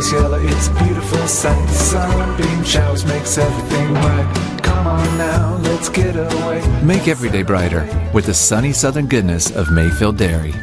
it's yellow, it's beautiful sight. Sunbeam showers makes everything right. Come on now, let's get away. Make every day brighter with the sunny southern goodness of Mayfield Dairy.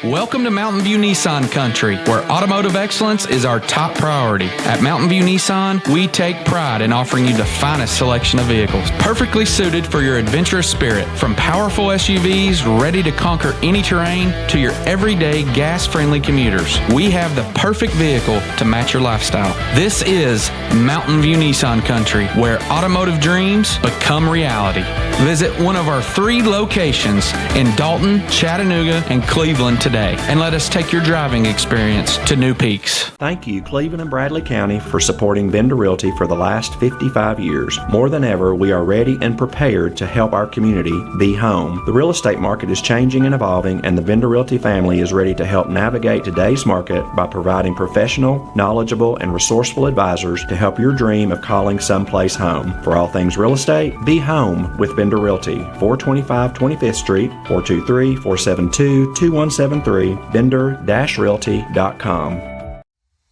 Welcome to Mountain View Nissan Country, where automotive excellence is our top priority. At Mountain View Nissan, we take pride in offering you the finest selection of vehicles, perfectly suited for your adventurous spirit. From powerful SUVs ready to conquer any terrain to your everyday gas-friendly commuters, we have the perfect vehicle to match your lifestyle. This is Mountain View Nissan Country, where automotive dreams become reality. Visit one of our 3 locations in Dalton, Chattanooga, and Cleveland today, and let us take your driving experience to new peaks. Thank you, Cleveland and Bradley County, for supporting Vendor Realty for the last 55 years. More than ever, we are ready and prepared to help our community be home. The real estate market is changing and evolving, and the Vendor Realty family is ready to help navigate today's market by providing professional, knowledgeable, and resourceful advisors to help your dream of calling someplace home. For all things real estate, be home with Vendor Realty, 425 25th Street, 423-472-2173, vendor-realty.com.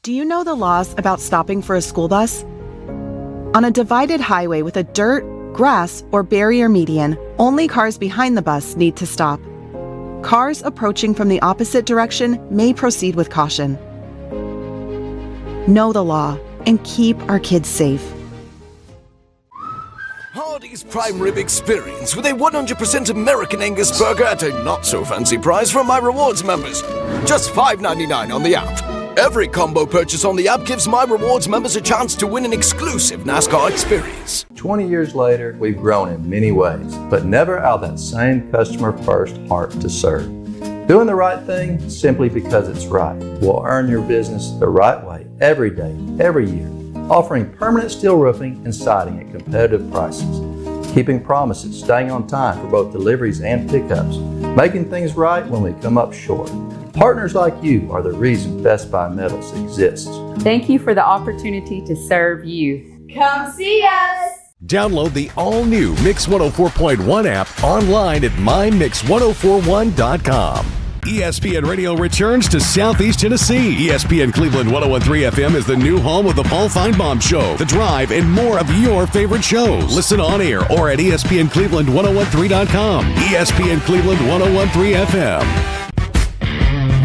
Do you know the laws about stopping for a school bus? On a divided highway with a dirt, grass, or barrier median, only cars behind the bus need to stop. Cars approaching from the opposite direction may proceed with caution. Know the law and keep our kids safe. Hardee's Prime Rib Experience with a 100% American Angus burger at a not-so-fancy price from my rewards members. Just $5.99 on the app. Every combo purchase on the app gives my rewards members a chance to win an exclusive NASCAR experience. 20 years later, we've grown in many ways, but never out of that same customer-first heart to serve. Doing the right thing simply because it's right will earn your business the right way every day, every year. Offering permanent steel roofing and siding at competitive prices, keeping promises, staying on time for both deliveries and pickups, making things right when we come up short. Partners like you are the reason Best Buy Metals exists. Thank you for the opportunity to serve you. Come see us! Download the all-new Mix 104.1 app online at mymix1041.com. ESPN Radio returns to Southeast Tennessee. ESPN Cleveland 101.3 FM is the new home of the Paul Feinbaum Show, The Drive, and more of your favorite shows. Listen on air or at ESPNCleveland1013.com. ESPN Cleveland 101.3 FM.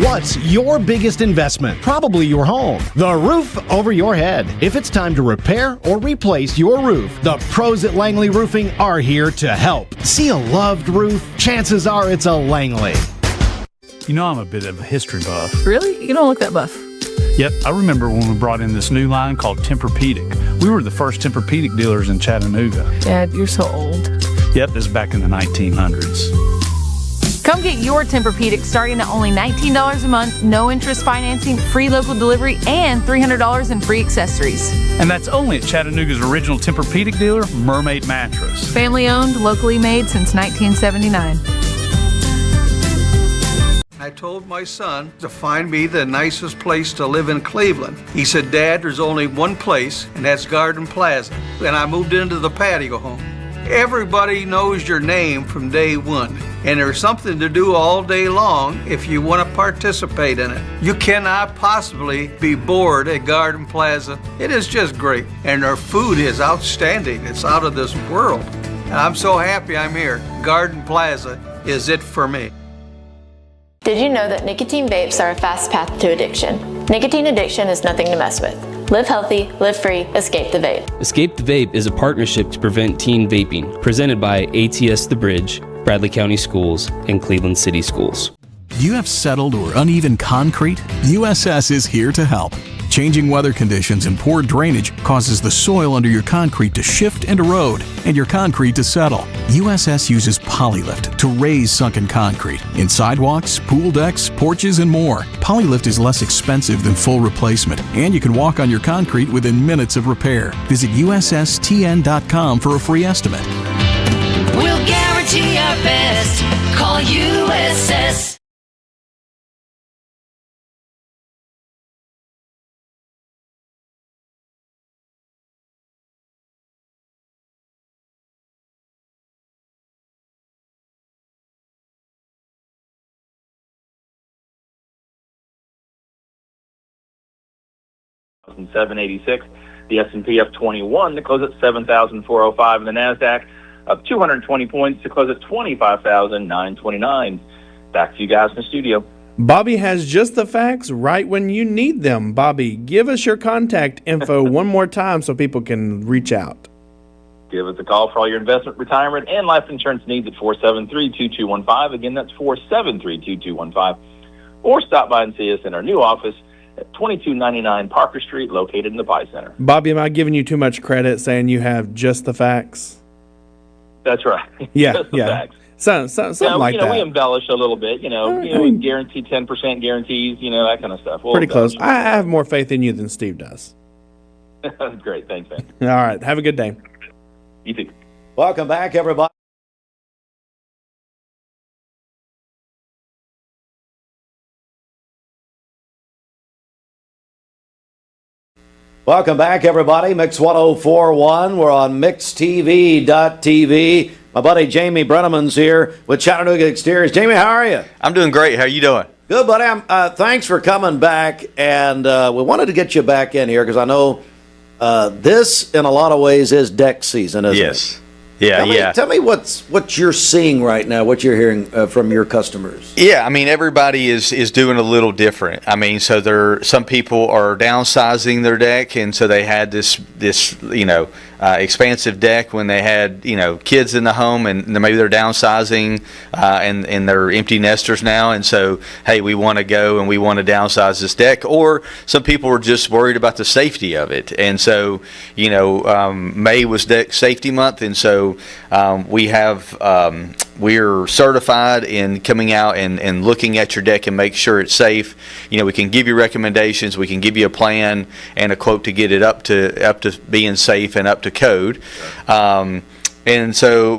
What's your biggest investment? Probably your home. The roof over your head. If it's time to repair or replace your roof, the pros at Langley Roofing are here to help. See a loved roof? Chances are it's a Langley. You know I'm a bit of a history buff. Really? You don't look that buff. Yep, I remember when we brought in this new line called Tempur-Pedic. We were the first Tempur-Pedic dealers in Chattanooga. Dad, you're so old. Yep, this is back in the 1900s. Come get your Tempur-Pedic starting at only $19 a month, no interest financing, free local delivery, and $300 in free accessories. And that's only at Chattanooga's original Tempur-Pedic dealer, Mermaid Mattress. Family owned, locally made since 1979. I told my son to find me the nicest place to live in Cleveland. He said, Dad, there's only one place, and that's Garden Plaza. And I moved into the patio home. Everybody knows your name from day one, and there's something to do all day long if you want to participate in it. You cannot possibly be bored at Garden Plaza. It is just great, and their food is outstanding. It's out of this world. And I'm so happy I'm here. Garden Plaza is it for me. Did you know that nicotine vapes are a fast path to addiction? Nicotine addiction is nothing to mess with. Live healthy, live free, escape the vape. Escape the Vape is a partnership to prevent teen vaping, presented by ATS The Bridge, Bradley County Schools, and Cleveland City Schools. Do you have settled or uneven concrete? USS is here to help. Changing weather conditions and poor drainage causes the soil under your concrete to shift and erode, and your concrete to settle. USS uses Polylift to raise sunken concrete in sidewalks, pool decks, porches, and more. Polylift is less expensive than full replacement, and you can walk on your concrete within minutes of repair. Visit USSTN.com for a free estimate. We'll guarantee our best. Call USS. 786. The S&P up 21 to close at 7,405, and the NASDAQ up 220 points to close at 25,929. Back to you guys in the studio. Bobby has just the facts right when you need them. Bobby, give us your contact info one more time so people can reach out. Give us a call for all your investment, retirement, and life insurance needs at 473-2215. Again, that's 473-2215. Or stop by and see us in our new office at 2299 Parker Street, located in the Pie Center. Bobby, am I giving you too much credit saying you have just the facts? That's right. Yeah, Just the yeah. facts. Something like that. We embellish a little bit, we guarantee 10% guarantees, that kind of stuff. We'll Pretty close. embellish. I have more faith in you than Steve does. Great. Thanks, man. All right. Have a good day. You too. Welcome back, everybody. Welcome back, everybody. Mix 1041. We're on mixtv.tv. My buddy Jamie Brenneman's here with Chattanooga Exteriors. Jamie, how are you? I'm doing great. How you doing? Good, buddy. Thanks for coming back. And we wanted to get you back in here because I know this, in a lot of ways, is deck season, isn't it? Yes. Yeah, Tell me what you're seeing right now, what you're hearing from your customers. Yeah, I mean, everybody is doing a little different. I mean, so some people are downsizing their deck, and so they had this expansive deck when they had kids in the home, and maybe they're downsizing and they're empty nesters now, and so hey, we want to go and we want to downsize this deck. Or some people are just worried about the safety of it, and so May was deck safety month, and so we're certified in coming out and looking at your deck and make sure it's safe. We can give you recommendations, we can give you a plan and a quote to get it up to being safe and up to code. And so,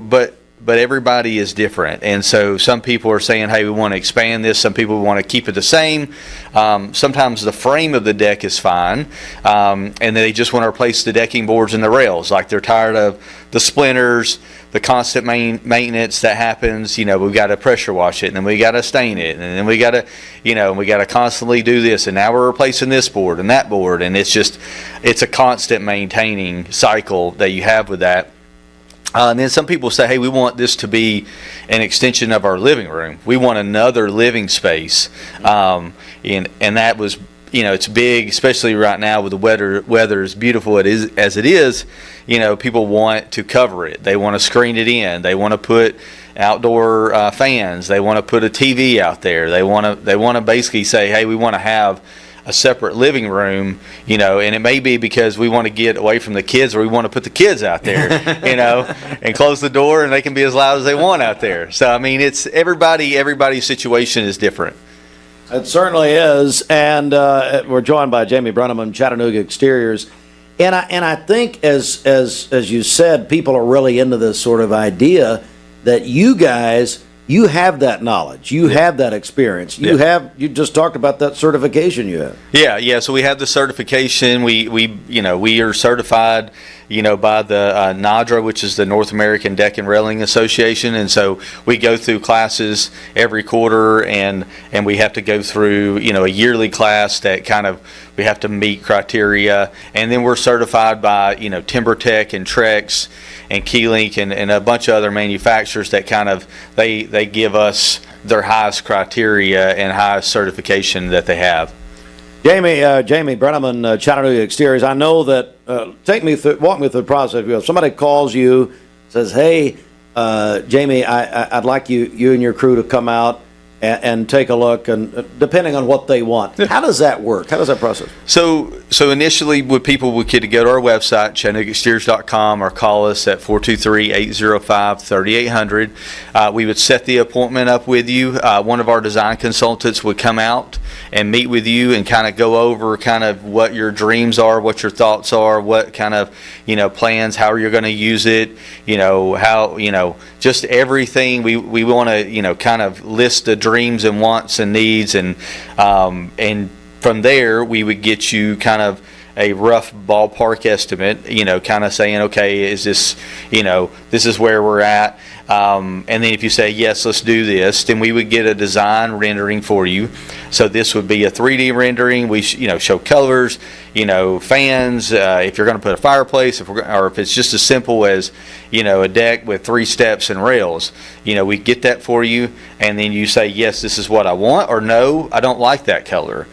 but everybody is different, and so some people are saying, hey, we want to expand this. Some people want to keep it the same. Sometimes the frame of the deck is fine, and they just want to replace the decking boards and the rails. Like they're tired of the splinters, the constant maintenance that happens. We've got to pressure wash it, and then we got to stain it, and then we got to, we got to constantly do this, and now we're replacing this board and that board, and it's a constant maintaining cycle that you have with that. And then some people say, hey, we want this to be an extension of our living room. We want another living space. And that was, it's big, especially right now with the weather as beautiful as it is. People want to cover it. They want to screen it in. They want to put outdoor fans. They want to put a TV out there. They want to basically say, hey, we want to have a separate living room, and it may be because we want to get away from the kids, or we want to put the kids out there, and close the door, and they can be as loud as they want out there. So, I mean, it's everybody's situation is different. It certainly is, and we're joined by Jamie Brenneman, Chattanooga Exteriors, and I think as you said, people are really into this sort of idea that you guys. You have that knowledge. You have that experience. You just talked about that certification you have. Yeah. So we have the certification. We are certified, by the NADRA, which is the North American Deck and Railing Association, and so we go through classes every quarter, and we have to go through, a yearly class that we have to meet criteria, and then we're certified by, TimberTech and Trex and Keylink and a bunch of other manufacturers that they give us their highest criteria and highest certification that they have. Jamie Brenneman, Chattanooga Exteriors. I know that. Walk me through the process. If somebody calls you, says, "Hey, Jamie, I'd like you and your crew to come out and take a look," and depending on what they want, how does that work? How does that process? So initially, with people, we could go to our website, ChattanoogaExteriors.com, or call us at 423-805-3800. We would set the appointment up with you. One of our design consultants would come out and meet with you and go over what your dreams are, what your thoughts are, what plans, how you're going to use it, how, just everything. We want to, list the dreams and wants and needs, and from there we would get you a rough ballpark estimate, saying, okay, is this, this is where we're at. And then if you say, yes, let's do this, then we would get a design rendering for you. So this would be a 3D rendering. We show colors, fans, if you're going to put a fireplace, or if it's just as simple as, a deck with 3 steps and rails, we get that for you. And then you say, yes, this is what I want, or no, I don't like that color.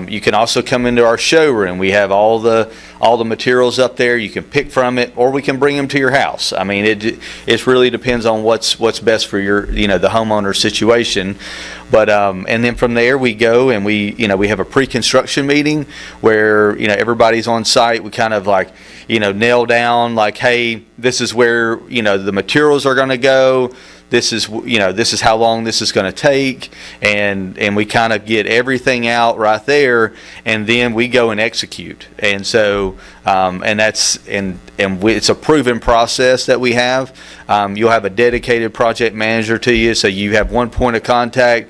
You can also come into our showroom. We have all the materials up there. You can pick from it, or we can bring them to your house. I mean, it really depends on what's best for your, the homeowner situation. But and then from there we go and we have a pre-construction meeting where everybody's on site. We kind of like nail down like, hey, this is where the materials are going to go. This is how long this is going to take, and we kind of get everything out right there, and then we go and execute. And so it's a proven process that we have. You'll have a dedicated project manager to you, so you have one point of contact.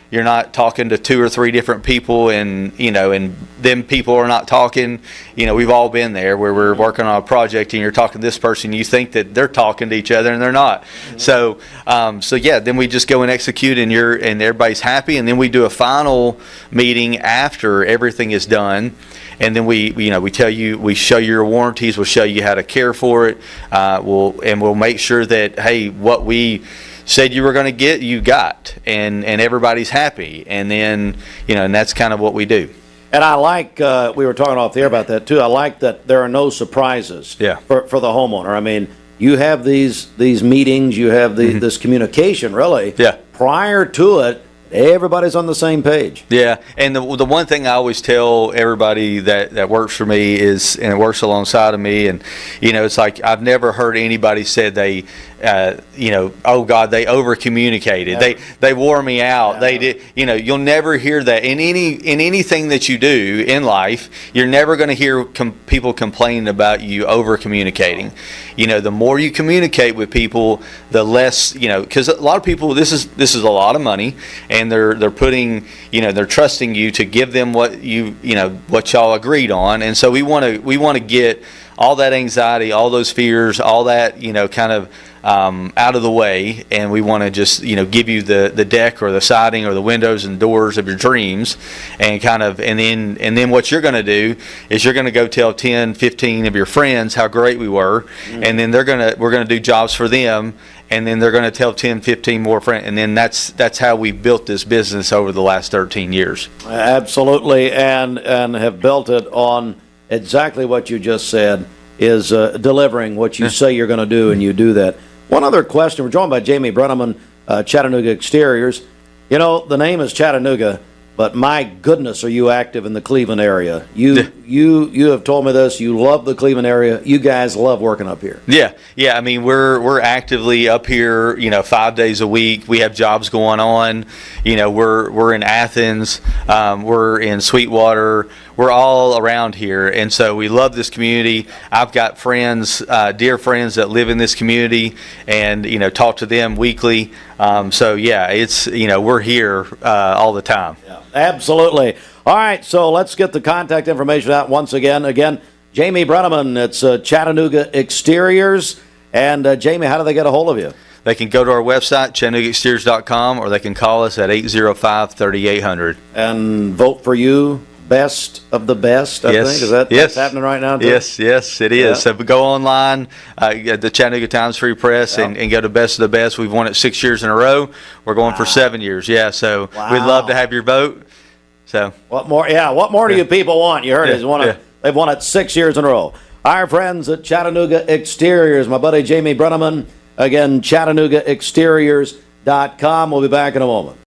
You're not talking to 2 or 3 different people, and them people are not talking. We've all been there where we're working on a project and you're talking to this person, you think that they're talking to each other and they're not. So then we just go and execute, and everybody's happy, and then we do a final meeting after everything is done. And then we tell you, we show you your warranties, we'll show you how to care for it. We'll make sure that, hey, what we said you were going to get, you got, and everybody's happy. And then, and that's kind of what we do. And I like, we were talking off the air about that too, I like that there are no surprises for the homeowner. I mean, you have these meetings, you have this communication really. Yeah. Prior to it, everybody's on the same page. Yeah, and the one thing I always tell everybody that works for me is, and it works alongside of me, and it's like I've never heard anybody said they oh God, they over communicated. Yeah. They wore me out. Yeah. They did. You'll never hear that in anything that you do in life. You're never going to hear people complaining about you over communicating. The more you communicate with people, the less because a lot of people, this is a lot of money, and they're putting they're trusting you to give them what what y'all agreed on, and so we want to get all that anxiety, all those fears, all that kind of out of the way, and we want to just give you the deck or the siding or the windows and doors of your dreams, and then what you're going to do is you're going to go tell 10, 15 of your friends how great we were, and then we're going to do jobs for them, and then they're going to tell 10, 15 more friends, and then that's how we built this business over the last 13 years. Absolutely, and have built it on exactly what you just said, is delivering what you say you're going to do, and you do that. One other question. We're joined by Jamie Brenneman, Chattanooga Exteriors. The name is Chattanooga, but my goodness, are you active in the Cleveland area? You have told me this. You love the Cleveland area. You guys love working up here. Yeah. I mean, we're actively up here. 5 days a week. We have jobs going on. We're in Athens. We're in Sweetwater. We're all around here, and so we love this community. I've got friends, dear friends that live in this community, and talk to them weekly. So yeah, it's we're here all the time. Yeah, absolutely. All right, so let's get the contact information out once again. Again, Jamie Brenneman, it's Chattanooga Exteriors, and Jamie, how do they get a hold of you? They can go to our website, ChattanoogaExteriors.com, or they can call us at 805-3800. And vote for you. Best of the best, I think. Is that what's happening right now? Too? Yes, it is. Yeah. So go online, the Chattanooga Times Free Press, and go to Best of the Best. We've won it 6 years in a row. We're going for 7 years. Yeah, so we'd love to have your vote. So what more? Yeah, what more do you people want? You heard it. They've won it 6 years in a row. Our friends at Chattanooga Exteriors, my buddy Jamie Brenneman. Again, ChattanoogaExteriors.com. We'll be back in a moment.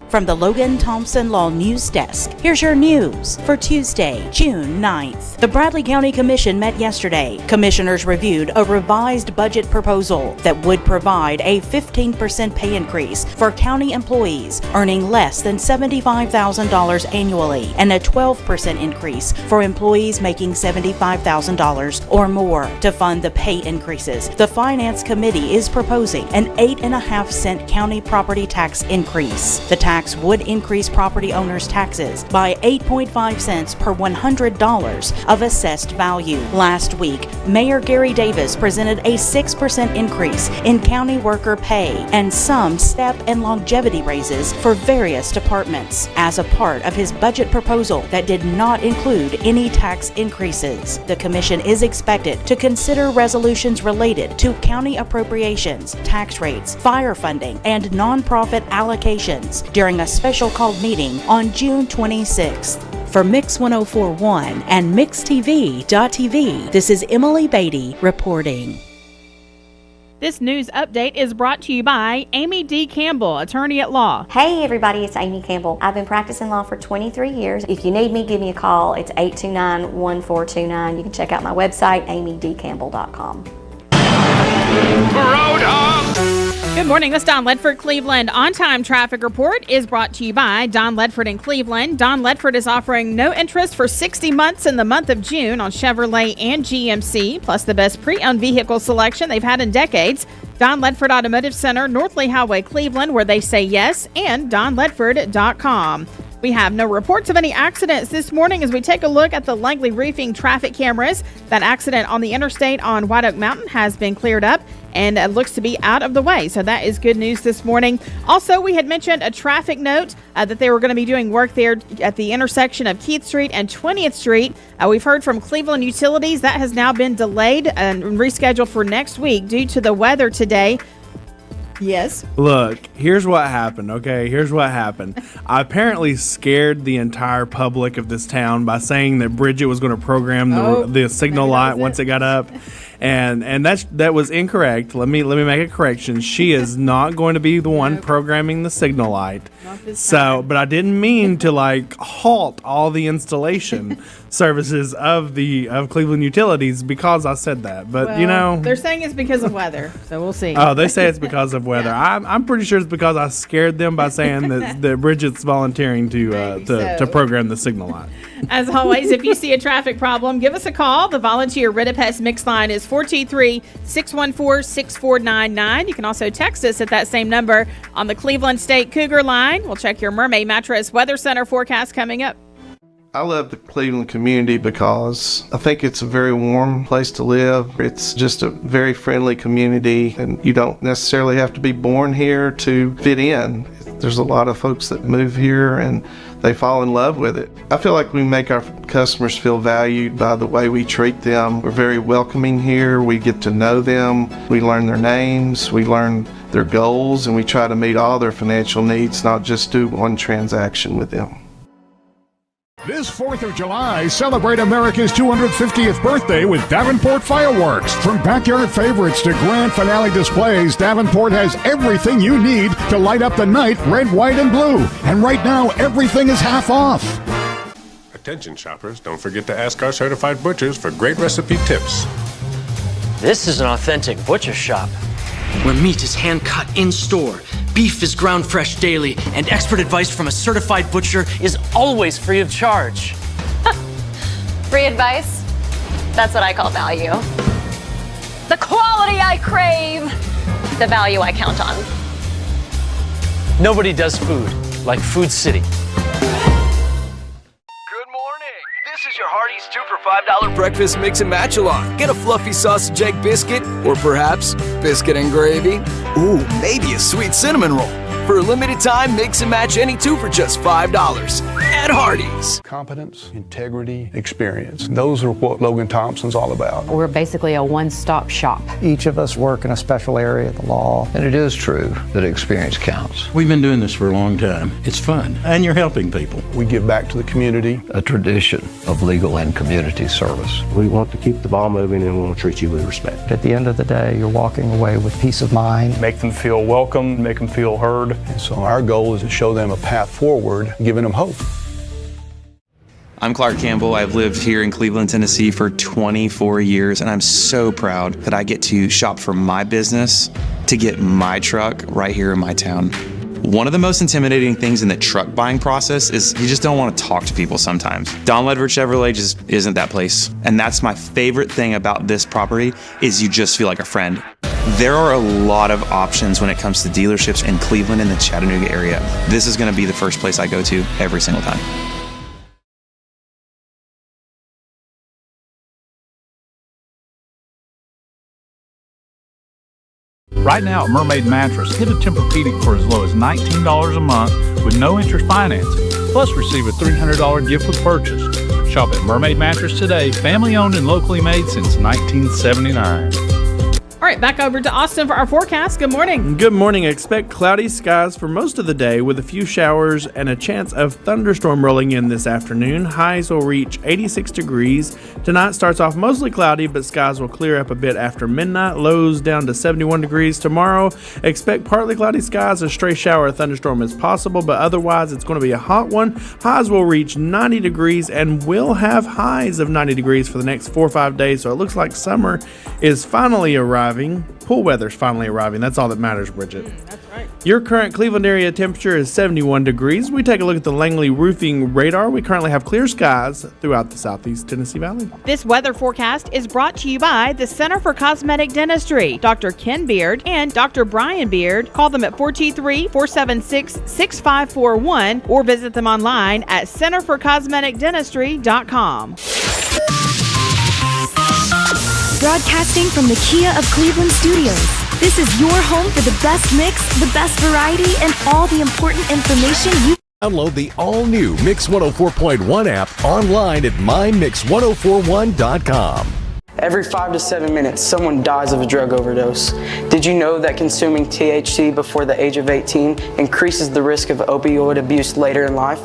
From the Logan Thompson Law News Desk, here's your news for Tuesday, June 9th. The Bradley County Commission met yesterday. Commissioners reviewed a revised budget proposal that would provide a 15% pay increase for county employees earning less than $75,000 annually, and a 12% increase for employees making $75,000 or more. To fund the pay increases, the Finance Committee is proposing an 8.5-cent county property tax increase. The tax tax would increase property owners' taxes by 8.5 cents per $100 of assessed value. Last week, Mayor Gary Davis presented a 6% increase in county worker pay and some step and longevity raises for various departments as a part of his budget proposal that did not include any tax increases. The commission is expected to consider resolutions related to county appropriations, tax rates, fire funding, and nonprofit allocations during a special called meeting on June 26th. For Mix 1041 and MixTV.tv, this is Emily Beatty reporting. This news update is brought to you by Amy D. Campbell, attorney at law. Hey everybody, it's Amy Campbell. I've been practicing law for 23 years. If you need me, give me a call. It's 829-1429. You can check out my website, amydcampbell.com. Good morning, this is Don Ledford, Cleveland. On-time traffic report is brought to you by Don Ledford in Cleveland. Don Ledford is offering no interest for 60 months in the month of June on Chevrolet and GMC, plus the best pre-owned vehicle selection they've had in decades. Don Ledford Automotive Center, North Lee Highway, Cleveland, where they say yes, and donledford.com. We have no reports of any accidents this morning as we take a look at the Langley Roofing traffic cameras. That accident on the interstate on White Oak Mountain has been cleared up and looks to be out of the way. So that is good news this morning. Also, we had mentioned a traffic note that they were going to be doing work there at the intersection of Keith Street and 20th Street. We've heard from Cleveland Utilities that has now been delayed and rescheduled for next week due to the weather today. Yes. Look, here's what happened, okay? Here's what happened. I apparently scared the entire public of this town by saying that Bridget was going to program the signal light once it got up. And that was incorrect. Let me make a correction. She is not going to be the one programming the signal light. So, but I didn't mean to halt all the installation services of Cleveland Utilities because I said that. But they're saying it's because of weather, so we'll see. Oh, they say it's because of weather. I'm pretty sure it's because I scared them by saying that Bridget's volunteering to program the signal light. As always, if you see a traffic problem, give us a call. The volunteer Ritapest mix line is 423-614-6499. You can also text us at that same number on the Cleveland State Cougar line. We'll check your Mermaid Mattress Weather Center forecast coming up. I love the Cleveland community because I think it's a very warm place to live. It's just a very friendly community, and you don't necessarily have to be born here to fit in. There's a lot of folks that move here and they fall in love with it. I feel like we make our customers feel valued by the way we treat them. We're very welcoming here. We get to know them. We learn their names. We learn their goals, and we try to meet all their financial needs, not just do one transaction with them. This 4th of July, celebrate America's 250th birthday with Davenport Fireworks. From backyard favorites to grand finale displays, Davenport has everything you need to light up the night red, white, and blue. And right now, everything is half off. Attention shoppers, don't forget to ask our certified butchers for great recipe tips. This is an authentic butcher shop, where meat is hand-cut in-store, beef is ground fresh daily, and expert advice from a certified butcher is always free of charge. Free advice? That's what I call value. The quality I crave, the value I count on. Nobody does food like Food City. This is your Hardee's 2 for $5 breakfast mix and match along. Get a fluffy sausage egg biscuit, or perhaps biscuit and gravy. Ooh, maybe a sweet cinnamon roll. For a limited time, mix and match any 2 for just $5 at Hardee's. Competence, integrity, experience. Those are what Logan Thompson's all about. We're basically a one-stop shop. Each of us work in a special area of the law. And it is true that experience counts. We've been doing this for a long time. It's fun, and you're helping people. We give back to the community. A tradition of legal and community service. We want to keep the ball moving, and we want to treat you with respect. At the end of the day, you're walking away with peace of mind. Make them feel welcome, make them feel heard. And so our goal is to show them a path forward, giving them hope. I'm Clark Campbell. I've lived here in Cleveland, Tennessee for 24 years, and I'm so proud that I get to shop for my business to get my truck right here in my town. One of the most intimidating things in the truck buying process is you just don't want to talk to people sometimes. Don Ledford Chevrolet just isn't that place. And that's my favorite thing about this property is you just feel like a friend. There are a lot of options when it comes to dealerships in Cleveland and the Chattanooga area. This is going to be the first place I go to every single time. Right now at Mermaid Mattress, get a Tempur-Pedic for as low as $19 a month with no interest financing. Plus receive a $300 gift with purchase. Shop at Mermaid Mattress today, family owned and locally made since 1979. All right, back over to Austin for our forecast. Good morning. Good morning. Expect cloudy skies for most of the day with a few showers and a chance of thunderstorm rolling in this afternoon. Highs will reach 86 degrees. Tonight starts off mostly cloudy, but skies will clear up a bit after midnight. Lows down to 71 degrees. Tomorrow, expect partly cloudy skies. A stray shower or thunderstorm is possible, but otherwise it's going to be a hot one. Highs will reach 90 degrees and will have highs of 90 degrees for the next 4 or 5 days. So it looks like summer is finally arriving. Pool weather's finally arriving. That's all that matters, Bridget. That's right. Your current Cleveland area temperature is 71 degrees. We take a look at the Langley roofing radar. We currently have clear skies throughout the southeast Tennessee Valley. This weather forecast is brought to you by the Center for Cosmetic Dentistry, Dr. Ken Beard and Dr. Brian Beard. Call them at 423-476-6541 or visit them online at centerforcosmeticdentistry.com. Broadcasting from the Kia of Cleveland studios. This is your home for the best mix, the best variety, and all the important information you Download the all-new Mix 104.1 app online at mymix1041.com. Every 5 to 7 minutes, someone dies of a drug overdose. Did you know that consuming THC before the age of 18 increases the risk of opioid abuse later in life?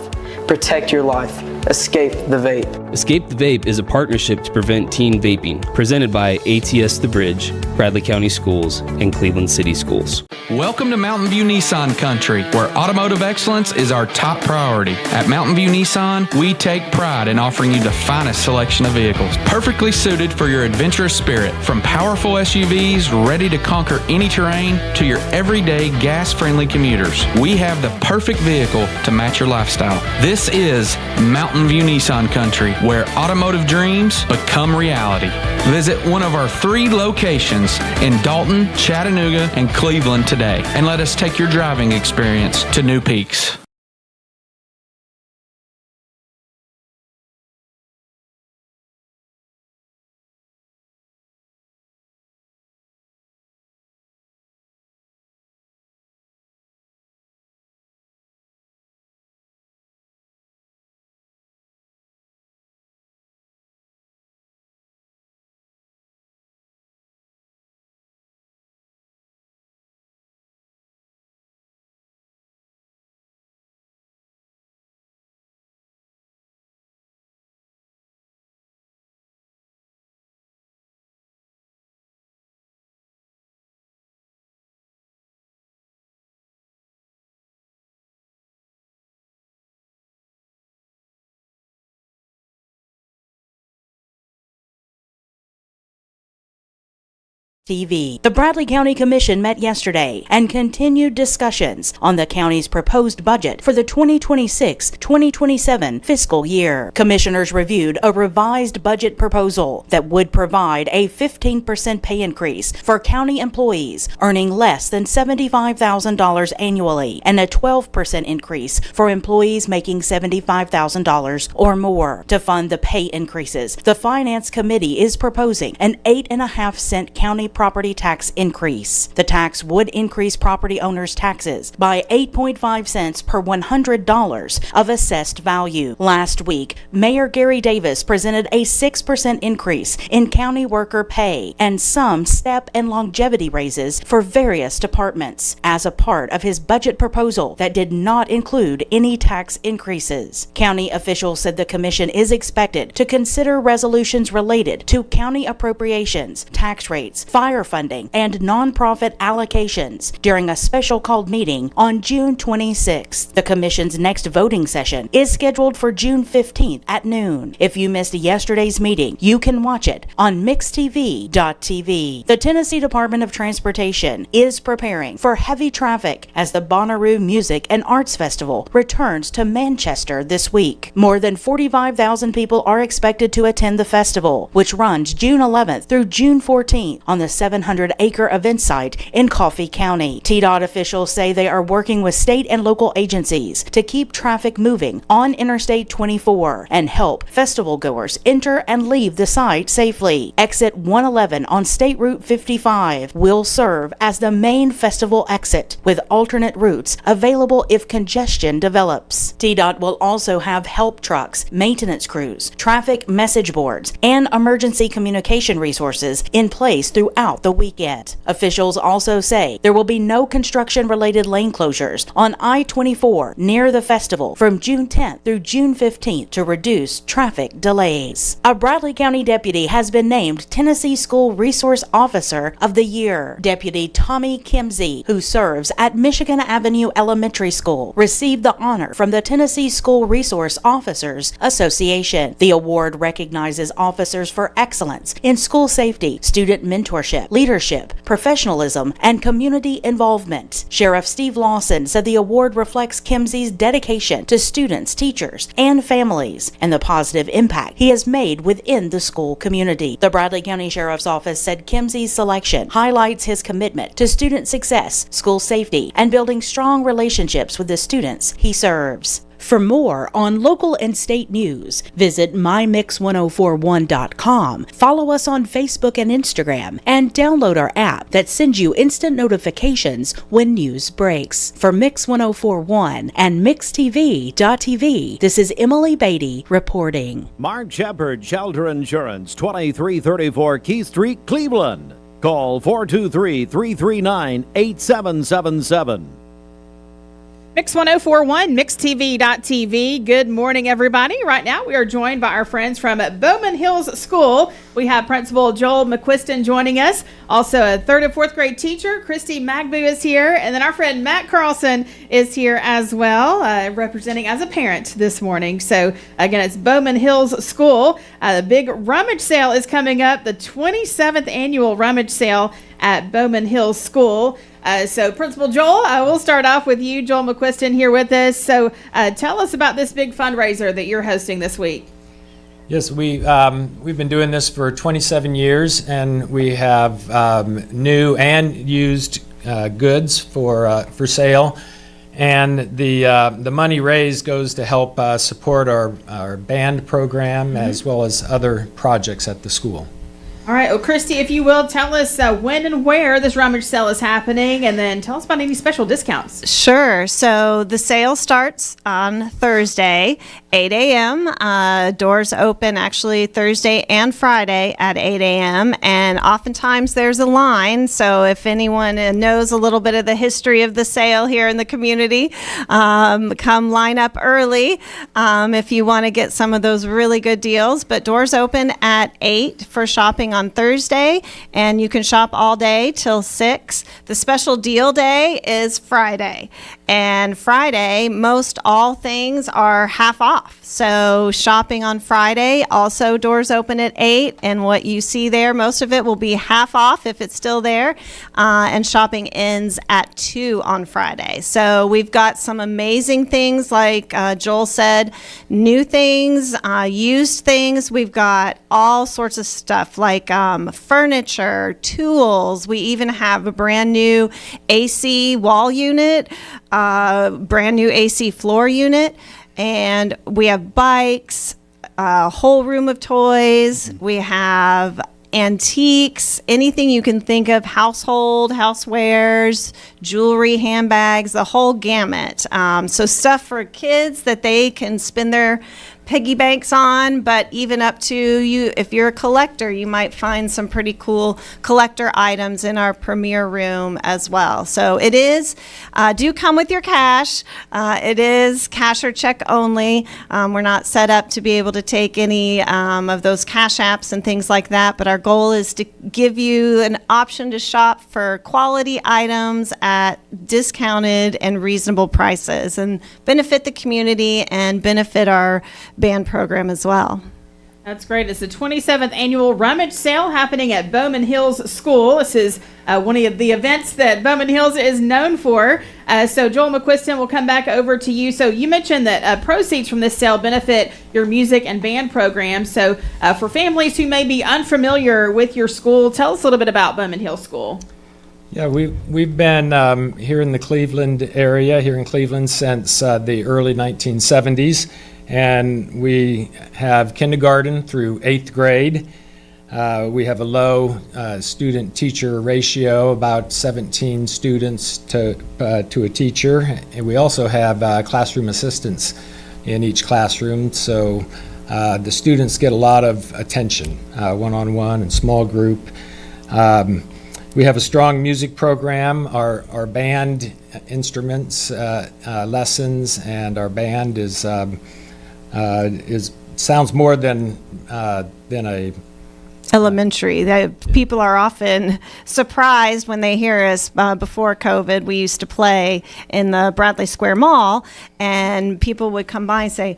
Protect your life. Escape the Vape. Escape the Vape is a partnership to prevent teen vaping, presented by ATS The Bridge, Bradley County Schools, and Cleveland City Schools. Welcome to Mountain View Nissan Country, where automotive excellence is our top priority. At Mountain View Nissan, we take pride in offering you the finest selection of vehicles, perfectly suited for your adventurous spirit. From powerful SUVs ready to conquer any terrain to your everyday gas-friendly commuters, we have the perfect vehicle to match your lifestyle. This is Mountain View Nissan Country, where automotive dreams become reality. Visit one of our 3 locations in Dalton, Chattanooga, and Cleveland today, and let us take your driving experience to new peaks. TV. The Bradley County Commission met yesterday and continued discussions on the county's proposed budget for the 2026-2027 fiscal year. Commissioners reviewed a revised budget proposal that would provide a 15% pay increase for county employees earning less than $75,000 annually and a 12% increase for employees making $75,000 or more. To fund the pay increases, the Finance Committee is proposing an 8.5-cent county property tax increase. The tax would increase property owners' taxes by 8.5 cents per $100 of assessed value. Last week, Mayor Gary Davis presented a 6% increase in county worker pay and some step and longevity raises for various departments as a part of his budget proposal that did not include any tax increases. County officials said the commission is expected to consider resolutions related to county appropriations, tax rates, fire funding, and nonprofit allocations during a special called meeting on June 26th. The commission's next voting session is scheduled for June 15th at noon. If you missed yesterday's meeting, you can watch it on mixtv.tv. The Tennessee Department of Transportation is preparing for heavy traffic as the Bonnaroo Music and Arts Festival returns to Manchester this week. More than 45,000 people are expected to attend the festival, which runs June 11th through June 14th on the 700-acre event site in Coffee County. TDOT officials say they are working with state and local agencies to keep traffic moving on Interstate 24 and help festival goers enter and leave the site safely. Exit 111 on State Route 55 will serve as the main festival exit, with alternate routes available if congestion develops. TDOT will also have help trucks, maintenance crews, traffic message boards, and emergency communication resources in place throughout the weekend. Officials also say there will be no construction-related lane closures on I-24 near the festival from June 10th through June 15th to reduce traffic delays. A Bradley County deputy has been named Tennessee School Resource Officer of the Year. Deputy Tommy Kimsey, who serves at Michigan Avenue Elementary School, received the honor from the Tennessee School Resource Officers Association. The award recognizes officers for excellence in school safety, student mentorship, leadership, professionalism, and community involvement. Sheriff Steve Lawson said the award reflects Kimsey's dedication to students, teachers, and families, and the positive impact he has made within the school community. The Bradley County Sheriff's Office said Kimsey's selection highlights his commitment to student success, school safety, and building strong relationships with the students he serves. For more on local and state news, visit mymix1041.com, follow us on Facebook and Instagram, and download our app that sends you instant notifications when news breaks. For Mix 1041 and MixTV.tv, this is Emily Beatty reporting. Mark Shepard, Shelter Insurance, 2334 Keith Street, Cleveland. Call 423-339-8777. Mix 1041, MixTV.tv. Good morning, everybody. Right now, we are joined by our friends from Bowman Hills School. We have Principal Joel McQuiston joining us. Also, a 3rd and 4th grade teacher, Christy Magbu, is here. And then our friend Matt Carlson is here as well, representing as a parent this morning. So, again, it's Bowman Hills School. The big rummage sale is coming up, the 27th annual rummage sale at Bowman Hills School. So, Principal Joel, we'll start off with you, Joel McQuiston, here with us. So, tell us about this big fundraiser that you're hosting this week. Yes, we've been doing this for 27 years, and we have new and used goods for sale. And the money raised goes to help support our band program as well as other projects at the school. All right. Well, Christy, if you will, tell us when and where this rummage sale is happening, and then tell us about any special discounts. Sure. So the sale starts on Thursday, 8 a.m. Doors open actually Thursday and Friday at 8 a.m. And oftentimes there's a line. So if anyone knows a little bit of the history of the sale here in the community, come line up early if you want to get some of those really good deals. But doors open at 8 for shopping on Thursday, and you can shop all day till 6. The special deal day is Friday. And Friday, most all things are half off. So shopping on Friday, also doors open at 8. And what you see there, most of it will be half off if it's still there. And shopping ends at 2 on Friday. So we've got some amazing things, like Joel said, new things, used things. We've got all sorts of stuff like furniture, tools. We even have a brand new AC wall unit, brand new AC floor unit, and we have bikes, a whole room of toys. We have antiques, anything you can think of, household, housewares, jewelry, handbags, the whole gamut. So stuff for kids that they can spend their piggy banks on, but even up to you, if you're a collector, you might find some pretty cool collector items in our premier room as well. So it is, do come with your cash. It is cash or check only. We're not set up to be able to take any of those cash apps and things like that, but our goal is to give you an option to shop for quality items at discounted and reasonable prices and benefit the community and benefit our band program as well. That's great. It's the 27th annual rummage sale happening at Bowman Hills School. This is one of the events that Bowman Hills is known for. So Joel McQuiston, will come back over to you. So you mentioned that proceeds from this sale benefit your music and band program. So for families who may be unfamiliar with your school, tell us a little bit about Bowman Hills School. Yeah, we've been here in the Cleveland area, here in Cleveland, since the early 1970s. And we have kindergarten through 8th grade. We have a low student-teacher ratio, about 17 students to a teacher. And we also have classroom assistants in each classroom, so the students get a lot of attention, one-on-one and small group. We have a strong music program. Our band instruments lessons, and our band sounds more than a elementary. People are often surprised when they hear us. Before COVID, we used to play in the Bradley Square Mall, and people would come by and say,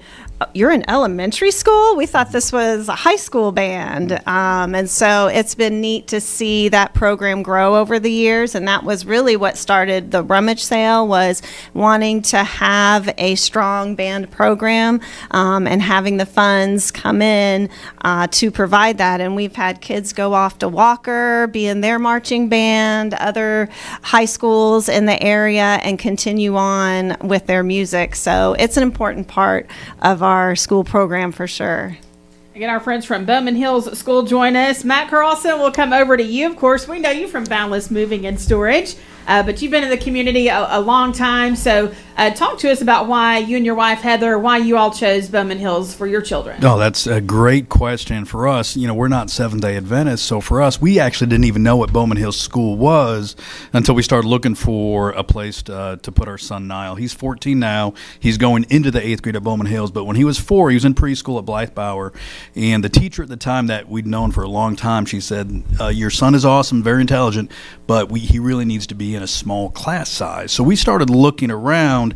"You're in elementary school? We thought this was a high school band." And so it's been neat to see that program grow over the years, and that was really what started the rummage sale, was wanting to have a strong band program and having the funds come in to provide that. And we've had kids go off to Walker, be in their marching band, other high schools in the area, and continue on with their music. So it's an important part of our school program for sure. Again, our friends from Bowman Hills School join us. Matt Carlson, will come over to you. Of course, we know you from Boundless Moving and Storage, but you've been in the community a long time. So talk to us about why you and your wife, Heather, why you all chose Bowman Hills for your children. Oh, that's a great question. For us, we're not Seventh-day Adventists, so for us, we actually didn't even know what Bowman Hills School was until we started looking for a place to put our son Niall. He's 14 now. He's going into the 8th grade at Bowman Hills, but when he was 4, he was in preschool at Blythe Bauer, and the teacher at the time that we'd known for a long time, she said, your son is awesome, very intelligent, but he really needs to be in a small class size. So we started looking around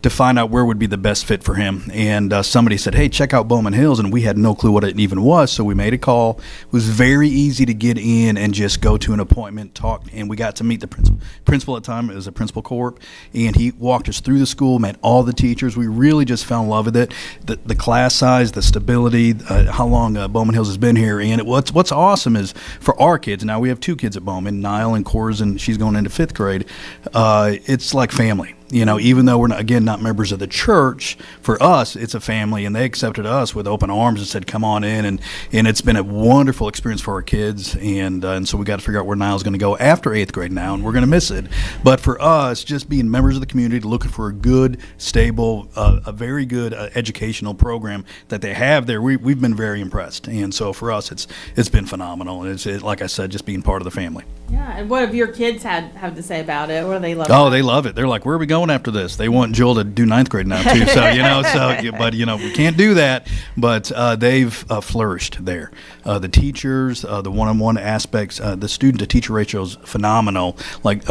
to find out where would be the best fit for him. And somebody said, hey, check out Bowman Hills, and we had no clue what it even was, so we made a call. It was very easy to get in and just go to an appointment, talk, and we got to meet the principal at the time. It was a principal corp, and he walked us through the school, met all the teachers. We really just fell in love with it. The class size, the stability, how long Bowman Hills has been here. And what's awesome is for our kids, now we have 2 kids at Bowman, Niall and Cora's, and she's going into 5th grade. It's like family. Even though we're not members of the church, for us it's a family, and they accepted us with open arms and said, "Come on in," and it's been a wonderful experience for our kids, and so we got to figure out where Niall's going to go after 8th grade now, and we're going to miss it. But for us, just being members of the community, looking for a good, stable, a very good educational program that they have there, we've been very impressed, and so for us it's been phenomenal. And it's like I said, just being part of the family. Yeah, and what have your kids have to say about it? What do they love? Oh, they love it. They're like, "Where are we going after this?" They want Joel to do 9th grade now too. So but we can't do that. But they've flourished there. The teachers, the one-on-one aspects, the student-to-teacher ratio is phenomenal. Like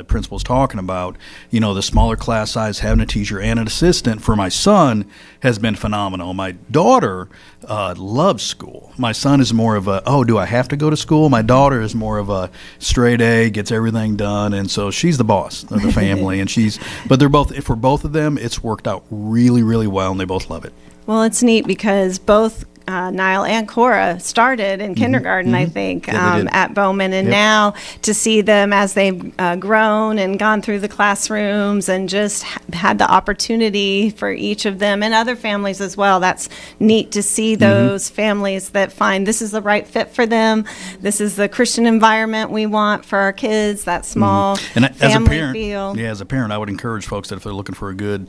principal's talking about, the smaller class size, having a teacher and an assistant for my son has been phenomenal. My daughter loves school. My son is more of a, do I have to go to school? My daughter is more of a straight A, gets everything done, and so she's the boss of the family. But they're both, for both of them, it's worked out really, really well, and they both love it. Well, it's neat because both Niall and Cora started in kindergarten, I think, at Bowman, and now to see them as they've grown and gone through the classrooms and just had the opportunity for each of them and other families as well. That's neat to see those families that find this is the right fit for them. This is the Christian environment we want for our kids, that small family feel. Yeah, as a parent, I would encourage folks that if they're looking for a good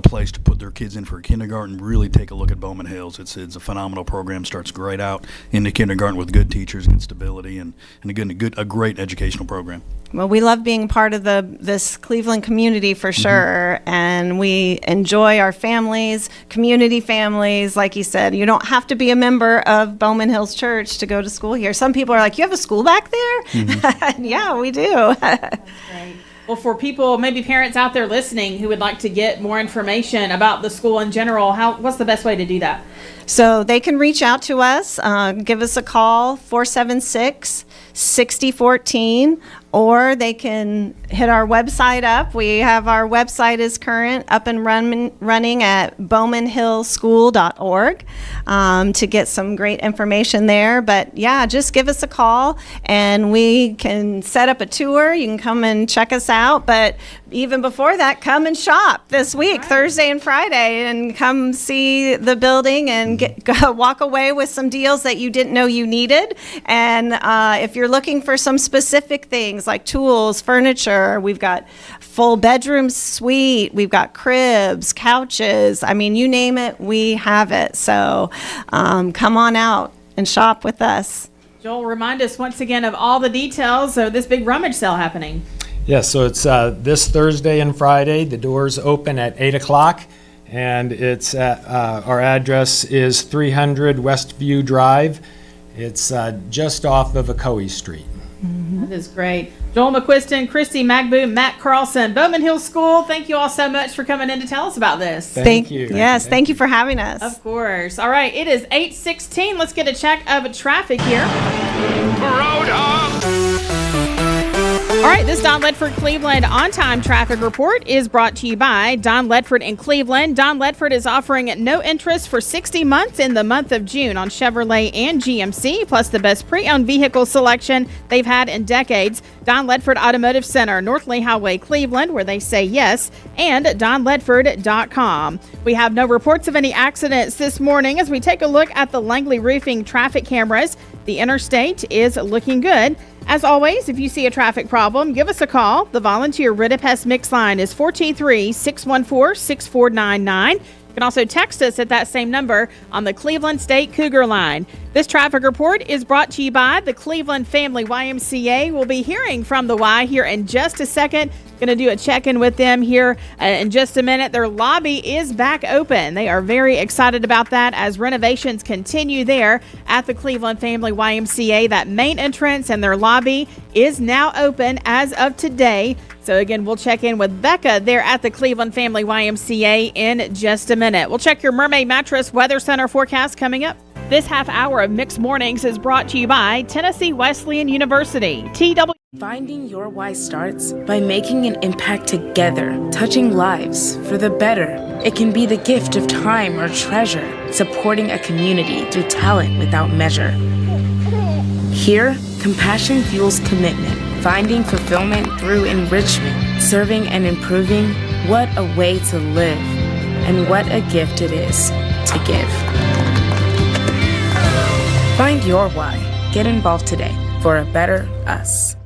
place to put their kids in for kindergarten, really take a look at Bowman Hills. It's a phenomenal program. Starts great out into kindergarten with good teachers, good stability, and a great educational program. Well, we love being part of this Cleveland community for sure, and we enjoy our families, community families. Like you said, you don't have to be a member of Bowman Hills Church to go to school here. Some people are like, "You have a school back there?" Yeah, we do. That's great. Well, for people, maybe parents out there listening who would like to get more information about the school in general, what's the best way to do that? So they can reach out to us, give us a call, 476-6014, or they can hit our website up. We have our website is current, up and running at bowmanhillschool.org to get some great information there. But yeah, just give us a call and we can set up a tour. You can come and check us out. But even before that, come and shop this week, Thursday and Friday, and come see the building and walk away with some deals that you didn't know you needed. And if you're looking for some specific things like tools, furniture, we've got full bedroom suite, we've got cribs, couches. I mean, you name it, we have it. So come on out and shop with us. Joel, remind us once again of all the details of this big rummage sale happening. Yes, so it's this Thursday and Friday. The doors open at 8 o'clock, and it's our address is 300 Westview Drive. It's just off of Ocoee Street. Mm-hmm. That is great. Joel McQuiston, Christy Magboom, Matt Carlson, Bowman Hill School, thank you all so much for coming in to tell us about this. Thank you. Yes, thank you for having us. Of course. All right, it is 8:16. Let's get a check of traffic here. Road up! All right, this Don Ledford Cleveland on-time traffic report is brought to you by Don Ledford in Cleveland. Don Ledford is offering no interest for 60 months in the month of June on Chevrolet and GMC, plus the best pre-owned vehicle selection they've had in decades. Don Ledford Automotive Center, North Lee Highway, Cleveland, where they say yes, and donledford.com. We have no reports of any accidents this morning as we take a look at the Langley Roofing traffic cameras. The interstate is looking good. As always, if you see a traffic problem, give us a call. The volunteer Rid-a-Pest Mix line is 423-614-6499. You can also text us at that same number on the Cleveland State Cougar line. This traffic report is brought to you by the Cleveland Family YMCA. We'll be hearing from the Y here in just a second. Going to do a check-in with them here in just a minute. Their lobby is back open. They are very excited about that as renovations continue there at the Cleveland Family YMCA. That main entrance and their lobby is now open as of today. So again, we'll check in with Becca there at the Cleveland Family YMCA in just a minute. We'll check your Mermaid Mattress Weather Center forecast coming up. This half hour of Mixed Mornings is brought to you by Tennessee Wesleyan University. Finding your why starts by making an impact together, touching lives for the better. It can be the gift of time or treasure, supporting a community through talent without measure. Here, compassion fuels commitment, finding fulfillment through enrichment, serving and improving. What a way to live, and what a gift it is to give. Find your why. Get involved today for a better us.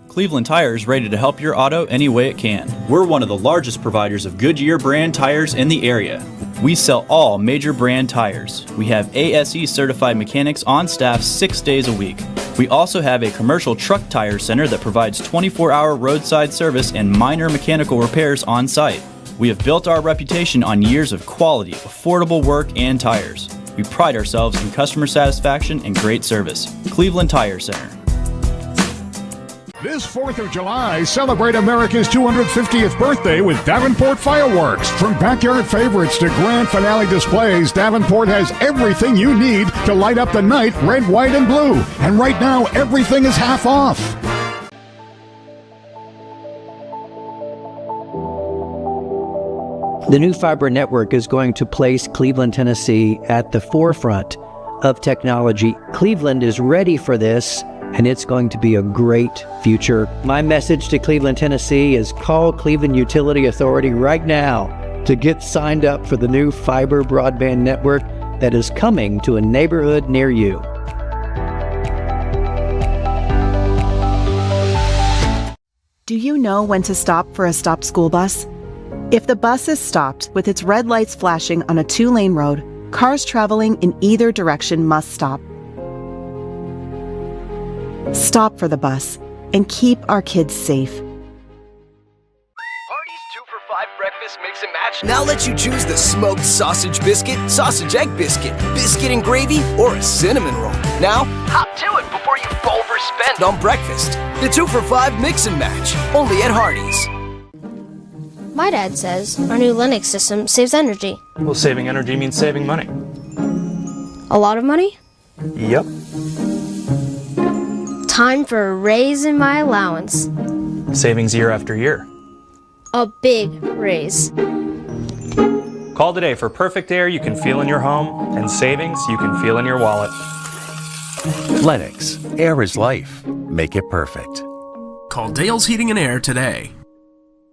Cleveland Tire is ready to help your auto any way it can. We're one of the largest providers of Goodyear brand tires in the area. We sell all major brand tires. We have ASE certified mechanics on staff 6 days a week. We also have a commercial truck tire center that provides 24-hour roadside service and minor mechanical repairs on site. We have built our reputation on years of quality, affordable work and tires. We pride ourselves in customer satisfaction and great service. Cleveland Tire Center. This 4th of July, celebrate America's 250th birthday with Davenport Fireworks. From backyard favorites to grand finale displays, Davenport has everything you need to light up the night red, white, and blue. And right now, everything is half off. The new fiber network is going to place Cleveland, Tennessee at the forefront of technology. Cleveland is ready for this, and it's going to be a great future. My message to Cleveland, Tennessee is call Cleveland Utility Authority right now to get signed up for the new fiber broadband network that is coming to a neighborhood near you. Do you know when to stop for a stopped school bus? If the bus is stopped with its red lights flashing on a 2-lane road, cars traveling in either direction must stop. Stop for the bus and keep our kids safe. Hardee's 2-for-5 breakfast mix and match now lets you choose the smoked sausage biscuit, sausage egg biscuit, biscuit and gravy, or a cinnamon roll. Now, hop to it before you overspend on breakfast. The 2-for-5 mix and match, only at Hardee's. My dad says our new Linux system saves energy. Well, saving energy means saving money. A lot of money? Yep. Time for a raise in my allowance. Savings year after year. A big raise. Call today for perfect air you can feel in your home and savings you can feel in your wallet. Lennox, air is life. Make it perfect. Call Dale's Heating and Air today.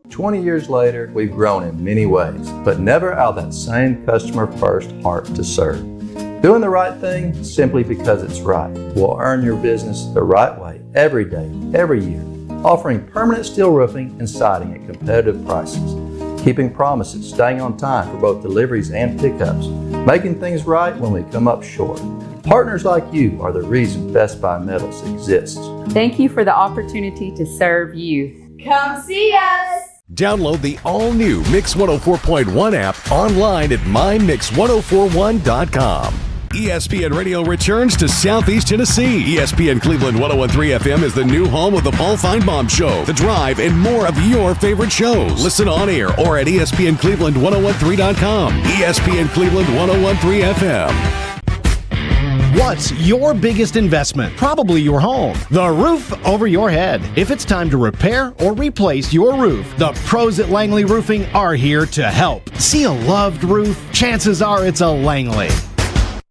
20 years later, we've grown in many ways, but never out of that same customer-first heart to serve. Doing the right thing simply because it's right will earn your business the right way every day, every year. Offering permanent steel roofing and siding at competitive prices. Keeping promises, staying on time for both deliveries and pickups. Making things right when we come up short. Partners like you are the reason Best Buy Metals exists. Thank you for the opportunity to serve you. Come see us! Download the all-new Mix 104.1 app online at mymix1041.com. ESPN Radio returns to Southeast Tennessee. ESPN Cleveland 101.3 FM is the new home of the Paul Feinbaum Show, The Drive, and more of your favorite shows. Listen on air or at ESPNCleveland1013.com. ESPN Cleveland 101.3 FM. What's your biggest investment? Probably your home. The roof over your head. If it's time to repair or replace your roof, the pros at Langley Roofing are here to help. See a loved roof? Chances are it's a Langley.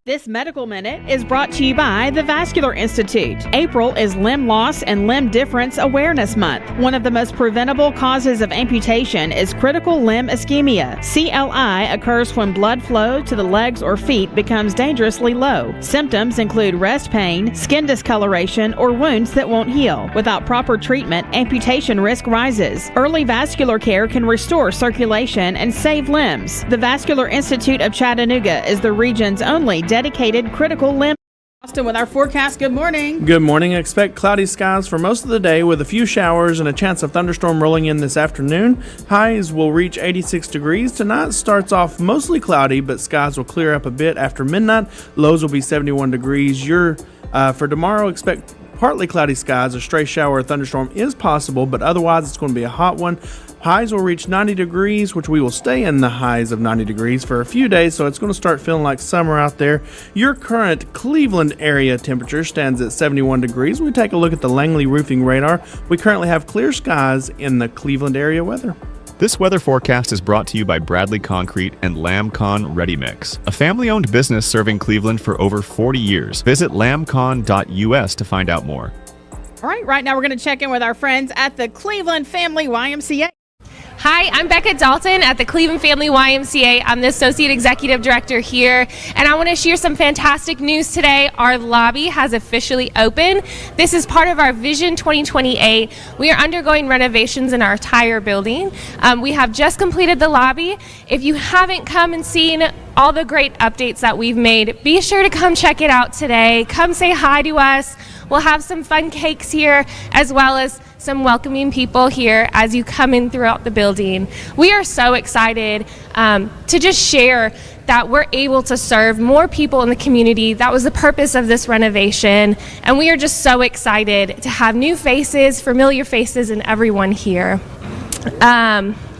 This Medical Minute is brought to you by the Vascular Institute. April is Limb Loss and Limb Difference Awareness Month. One of the most preventable causes of amputation is critical limb ischemia. CLI occurs when blood flow to the legs or feet becomes dangerously low. Symptoms include rest pain, skin discoloration, or wounds that won't heal. Without proper treatment, amputation risk rises. Early vascular care can restore circulation and save limbs. The Vascular Institute of Chattanooga is the region's only dedicated critical limb. Austin with our forecast. Good morning. Good morning. Expect cloudy skies for most of the day with a few showers and a chance of thunderstorm rolling in this afternoon. Highs will reach 86 degrees. Tonight starts off mostly cloudy, but skies will clear up a bit after midnight. Lows will be 71 degrees. For tomorrow, expect partly cloudy skies. A stray shower or thunderstorm is possible, but otherwise it's going to be a hot one. Highs will reach 90 degrees, which we will stay in the highs of 90 degrees for a few days, so it's going to start feeling like summer out there. Your current Cleveland area temperature stands at 71 degrees. We take a look at the Langley Roofing radar. We currently have clear skies in the Cleveland area weather. This weather forecast is brought to you by Bradley Concrete and LamCon Ready Mix, a family-owned business serving Cleveland for over 40 years. Visit lamcon.us to find out more. All right now we're going to check in with our friends at the Cleveland Family YMCA. Hi, I'm Becca Dalton at the Cleveland Family YMCA. I'm the Associate Executive Director here, and I want to share some fantastic news today. Our lobby has officially opened. This is part of our Vision 2028. We are undergoing renovations in our entire building. We have just completed the lobby. If you haven't come and seen all the great updates that we've made, be sure to come check it out today. Come say hi to us. We'll have some fun cakes here, as well as some welcoming people here as you come in throughout the building. We are so excited to just share that we're able to serve more people in the community. That was the purpose of this renovation, and we are just so excited to have new faces, familiar faces, and everyone here.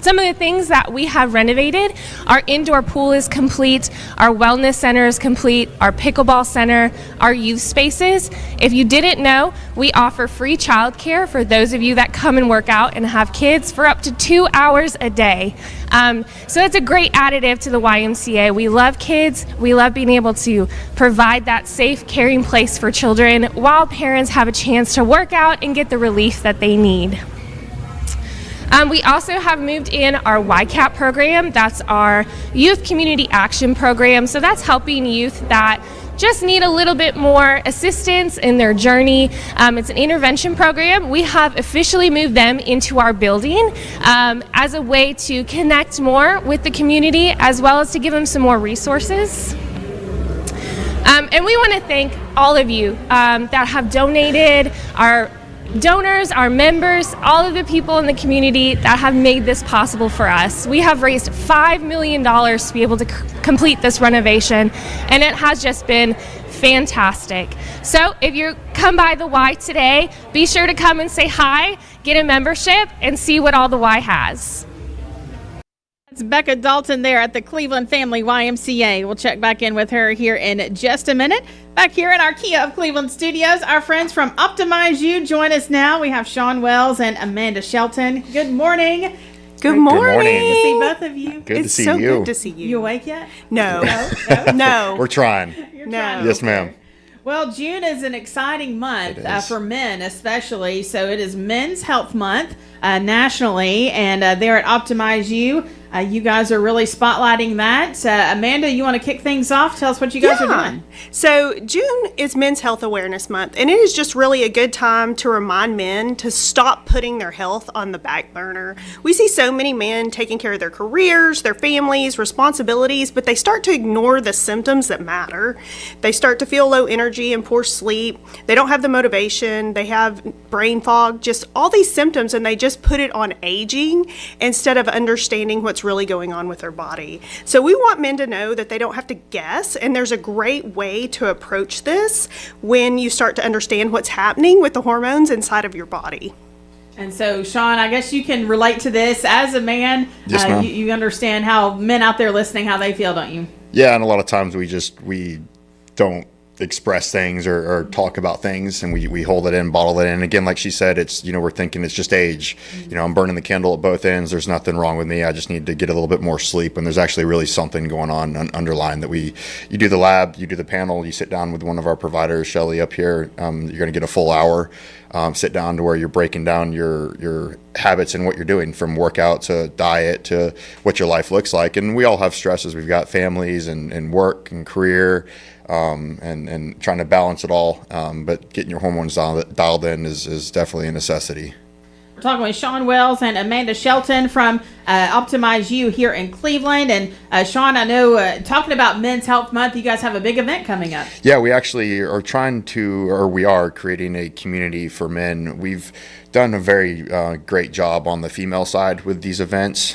Some of the things that we have renovated: our indoor pool is complete, our wellness center is complete, our pickleball center, our youth spaces. If you didn't know, we offer free childcare for those of you that come and work out and have kids for up to 2 hours a day. So it's a great additive to the YMCA. We love kids. We love being able to provide that safe, caring place for children while parents have a chance to work out and get the relief that they need. We also have moved in our YCAP program. That's our Youth Community Action Program. So that's helping youth that just need a little bit more assistance in their journey. It's an intervention program. We have officially moved them into our building as a way to connect more with the community, as well as to give them some more resources. And we want to thank all of you that have donated, our donors, our members, all of the people in the community that have made this possible for us. We have raised $5 million to be able to complete this renovation, and it has just been fantastic. So if you come by the Y today, be sure to come and say hi, get a membership, and see what all the Y has. It's Becca Dalton there at the Cleveland Family YMCA. We'll check back in with her here in just a minute. Back here in our Kia of Cleveland studios, our friends from Optimize You join us now. We have Sean Wells and Amanda Shelton. Good morning. Good morning. Good to see both of you. Good to see you. It's so good to see you. You awake yet? No. No. We're trying. You're trying. Yes, ma'am. Well, June is an exciting month for men especially. So it is Men's Health Month nationally. And there at Optimize You, you guys are really spotlighting that. Amanda, you want to kick things off? Tell us what you guys are doing. So June is Men's Health Awareness Month, and it is just really a good time to remind men to stop putting their health on the back burner. We see so many men taking care of their careers, their families, responsibilities, but they start to ignore the symptoms that matter. They start to feel low energy and poor sleep. They don't have the motivation. They have brain fog, just all these symptoms, and they just put it on aging instead of understanding what's really going on with their body. So we want men to know that they don't have to guess, and there's a great way to approach this when you start to understand what's happening with the hormones inside of your body. And so, Sean, I guess you can relate to this as a man. Yes, ma'am. You understand how men out there listening, how they feel, don't you? Yeah, and a lot of times we don't express things or talk about things, and we hold it in, bottle it in. And again, like she said, it's, we're thinking it's just age. I'm burning the candle at both ends. There's nothing wrong with me. I just need to get a little bit more sleep. And there's actually really something going on underlying that you do the lab, you do the panel, you sit down with one of our providers, Shelly up here. You're going to get a full hour, sit down to where you're breaking down your habits and what you're doing, from workout to diet to what your life looks like. And we all have stresses. We've got families and work and career, and trying to balance it all. But getting your hormones dialed in is definitely a necessity. We're talking with Sean Wells and Amanda Shelton from Optimize You here in Cleveland. And Sean, I know talking about Men's Health Month, you guys have a big event coming up. Yeah, we actually are we are creating a community for men. We've done a very great job on the female side with these events.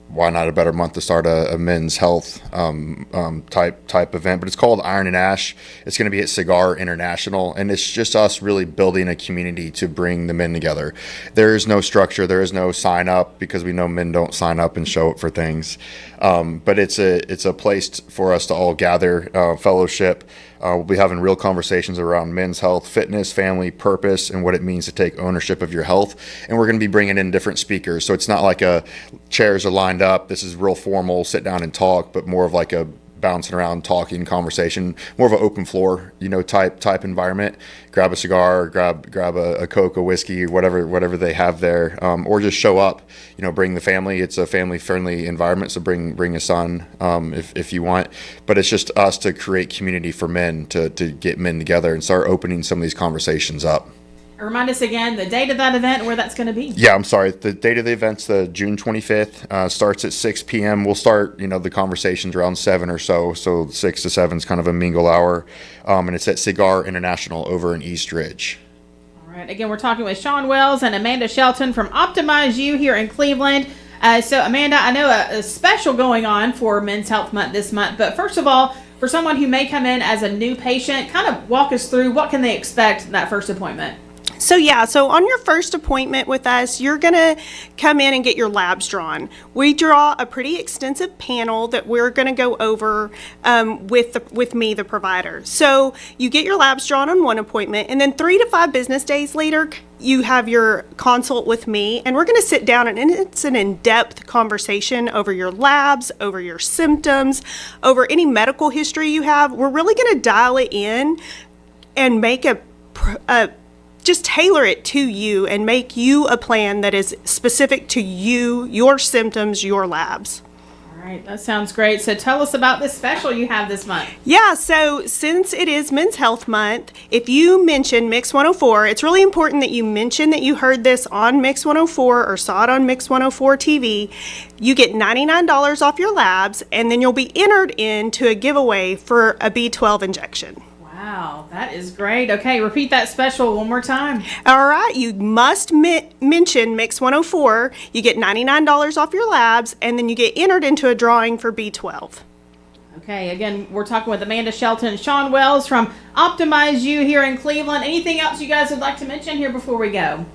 Why not a better month to start a men's health type event? But it's called Iron and Ash. It's going to be at Cigar International, and it's just us really building a community to bring the men together. There is no structure. There is no sign up, because we know men don't sign up and show up for things. But it's a place for us to all gather, fellowship. We'll be having real conversations around men's health, fitness, family, purpose, and what it means to take ownership of your health. And we're going to be bringing in different speakers. So it's not like chairs are lined up. This is real formal, sit down and talk, but more of like a bouncing around, talking, conversation, more of an open floor, type environment. Grab a cigar, grab a Coke, a whiskey, whatever they have there, or just show up. Bring the family. It's a family-friendly environment, so bring a son if you want. But it's just us to create community for men, to get men together and start opening some of these conversations up. Remind us again the date of that event and where that's going to be. Yeah, I'm sorry. The date of the event's the June 25th. Starts at 6 p.m. We'll start, the conversations around 7 or so. So 6 to 7 is kind of a mingle hour. And it's at Cigar International over in East Ridge. All right. Again, we're talking with Sean Wells and Amanda Shelton from Optimize You here in Cleveland. So, Amanda, I know a special going on for Men's Health Month this month. But first of all, for someone who may come in as a new patient, kind of walk us through what can they expect in that first appointment. So on your first appointment with us, you're going to come in and get your labs drawn. We draw a pretty extensive panel that we're going to go over with me, the provider. So you get your labs drawn on one appointment, and then 3 to 5 business days later, you have your consult with me, and we're going to sit down, and it's an in-depth conversation over your labs, over your symptoms, over any medical history you have. We're really going to dial it in and make just tailor it to you and make you a plan that is specific to you, your symptoms, your labs. All right, that sounds great. So tell us about this special you have this month. Yeah, so since it is Men's Health Month, if you mention Mix 104, it's really important that you mention that you heard this on Mix 104 or saw it on Mix 104 TV. You get $99 off your labs, and then you'll be entered into a giveaway for a B12 injection. Wow, that is great. Okay, repeat that special one more time. All right, you must mention Mix 104. You get $99 off your labs, and then you get entered into a drawing for B12. Okay, again, we're talking with Amanda Shelton and Sean Wells from Optimize You here in Cleveland. Anything else you guys would like to mention here before we go?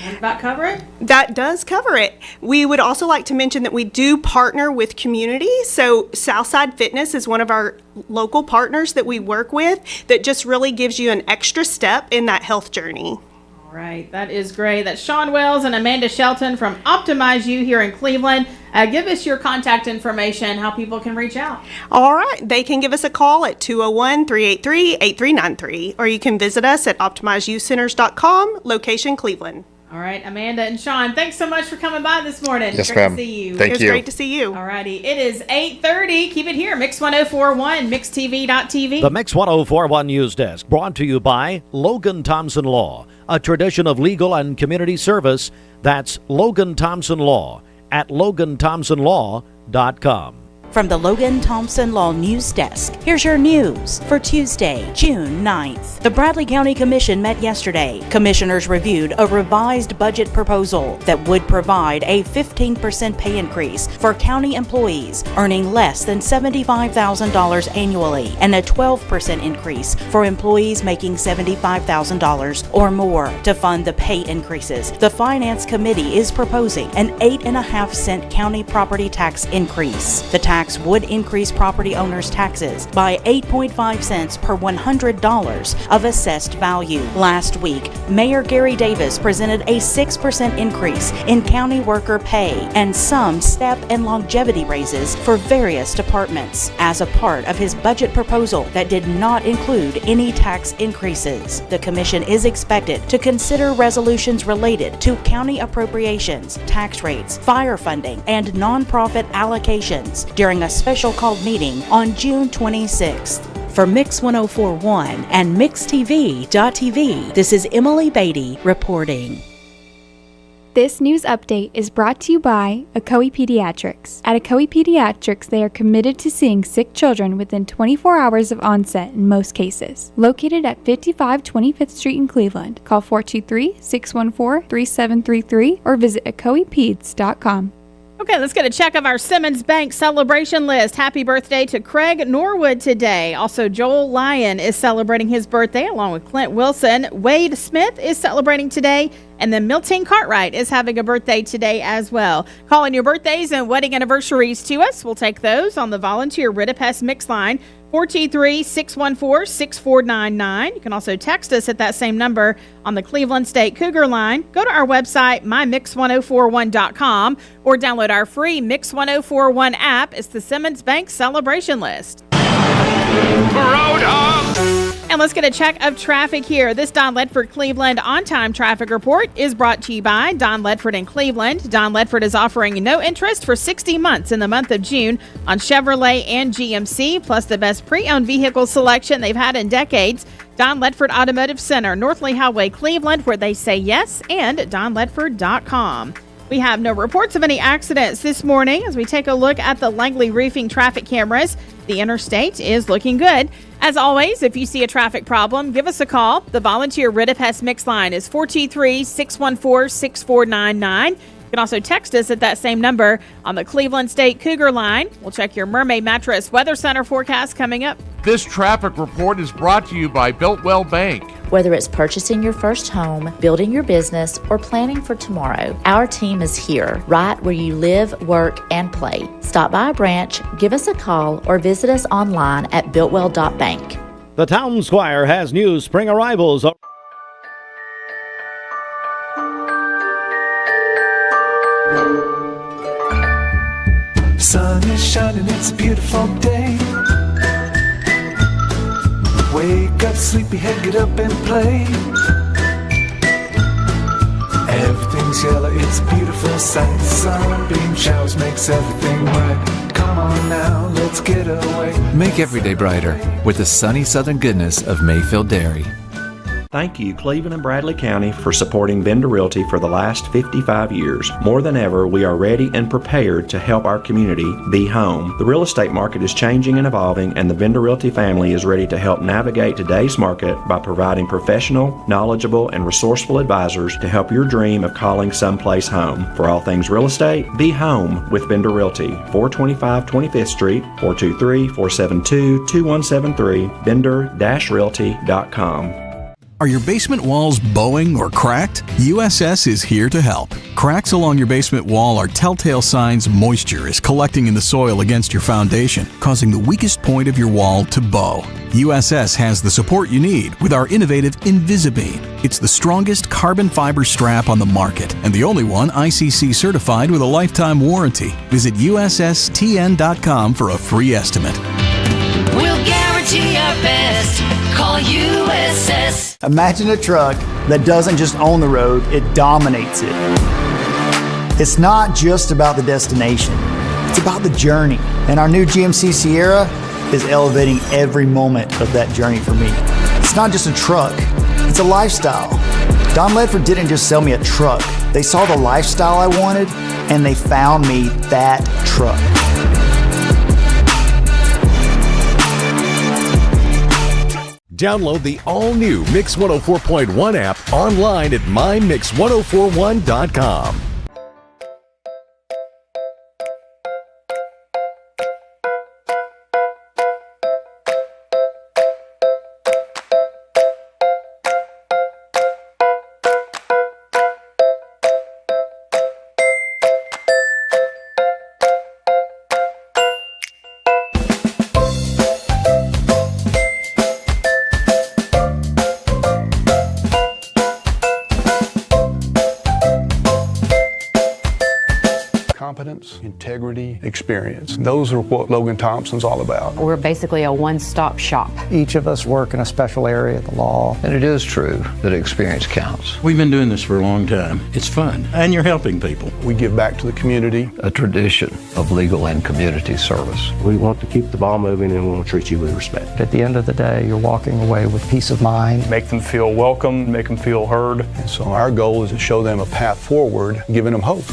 Does that cover it? That does cover it. We would also like to mention that we do partner with communities. So Southside Fitness is one of our local partners that we work with that just really gives you an extra step in that health journey. All right, that is great. That's Sean Wells and Amanda Shelton from Optimize You here in Cleveland. Give us your contact information, how people can reach out. All right, they can give us a call at 201-383-8393, or you can visit us at optimizeyoucenters.com, location Cleveland. All right, Amanda and Sean, thanks so much for coming by this morning. Yes, great ma'am. to see you. Thank It was you. great to see you. All righty, it is 8:30. Keep it here, Mix 1041, MixTV.tv. The Mix 1041 News Desk, brought to you by Logan Thompson Law, a tradition of legal and community service. That's Logan Thompson Law at LoganThompsonLaw.com. From the Logan Thompson Law News Desk, here's your news for Tuesday, June 9th. The Bradley County Commission met yesterday. Commissioners reviewed a revised budget proposal that would provide a 15% pay increase for county employees earning less than $75,000 annually and a 12% increase for employees making $75,000 or more. To fund the pay increases, the Finance Committee is proposing an 8.5-cent county property tax increase. The tax would increase property owners' taxes by 8.5 cents per $100 of assessed value. Last week, Mayor Gary Davis presented a 6% increase in county worker pay and some step and longevity raises for various departments as a part of his budget proposal that did not include any tax increases. The commission is expected to consider resolutions related to county appropriations, tax rates, fire funding, and nonprofit allocations during a special called meeting on June 26th. For Mix 1041 and MixTV.tv, this is Emily Beatty reporting. This news update is brought to you by Ocoee Pediatrics. At Ocoee Pediatrics, they are committed to seeing sick children within 24 hours of onset in most cases. Located at 55 25th Street in Cleveland, call 423-614-3733 or visit OcoeePeds.com. Okay, let's get a check of our Simmons Bank celebration list. Happy birthday to Craig Norwood today. Also, Joel Lyon is celebrating his birthday along with Clint Wilson. Wade Smith is celebrating today. And then Miltine Cartwright is having a birthday today as well. Calling your birthdays and wedding anniversaries to us. We'll take those on the volunteer Ritipes Mix line, 423-614-6499. You can also text us at that same number on the Cleveland State Cougar line. Go to our website, mymix1041.com, or download our free Mix 1041 app. It's the Simmons Bank celebration list. And let's get a check of traffic here. This Don Ledford Cleveland on-time traffic report is brought to you by Don Ledford in Cleveland. Don Ledford is offering no interest for 60 months in the month of June on Chevrolet and GMC, plus the best pre-owned vehicle selection they've had in decades. Don Ledford Automotive Center, North Lee Highway, Cleveland, where they say yes, and donledford.com. We have no reports of any accidents this morning as we take a look at the Langley Roofing traffic cameras. The interstate is looking good. As always, if you see a traffic problem, give us a call. The volunteer Ritipes Mix line is 423-614-6499. You can also text us at that same number on the Cleveland State Cougar line. We'll check your Mermaid Mattress Weather Center forecast coming up. This traffic report is brought to you by Builtwell Bank. Whether it's purchasing your first home, building your business, or planning for tomorrow, our team is here, right where you live, work, and play. Stop by a branch, give us a call, or visit us online at builtwell.bank. The Town Squire has new spring arrivals. Sun is shining, it's a beautiful day. Wake up, sleepyhead, get up and play. Everything's yellow, it's a beautiful sight. Sunbeam showers makes everything right. Come on now, let's get away. Make every day brighter with the sunny southern goodness of Mayfield Dairy. Thank you, Cleveland and Bradley County, for supporting Vendor Realty for the last 55 years. More than ever, we are ready and prepared to help our community be home. The real estate market is changing and evolving, and the Vendor Realty family is ready to help navigate today's market by providing professional, knowledgeable, and resourceful advisors to help your dream of calling someplace home. For all things real estate, be home with Vendor Realty, 425 25th Street, 423-472-2173, vendor-realty.com. Are your basement walls bowing or cracked? USS is here to help. Cracks along your basement wall are telltale signs moisture is collecting in the soil against your foundation, causing the weakest point of your wall to bow. USS has the support you need with our innovative Invisibeam. It's the strongest carbon fiber strap on the market and the only one ICC certified with a lifetime warranty. Visit USSTN.com for a free estimate. We'll guarantee our best. Call USS. Imagine a truck that doesn't just own the road, it dominates it. It's not just about the destination, it's about the journey. And our new GMC Sierra is elevating every moment of that journey for me. It's not just a truck, it's a lifestyle. Don Ledford didn't just sell me a truck. They saw the lifestyle I wanted and they found me that truck. Download the all-new Mix 104.1 app online at mymix1041.com. Competence, integrity, experience. Those are what Logan Thompson's all about. We're basically a one-stop shop. Each of us work in a special area of the law. And it is true that experience counts. We've been doing this for a long time. It's fun, and you're helping people. We give back to the community. A tradition of legal and community service. We want to keep the ball moving and we want to treat you with respect. At the end of the day, you're walking away with peace of mind. Make them feel welcome, make them feel heard. And so our goal is to show them a path forward, giving them hope.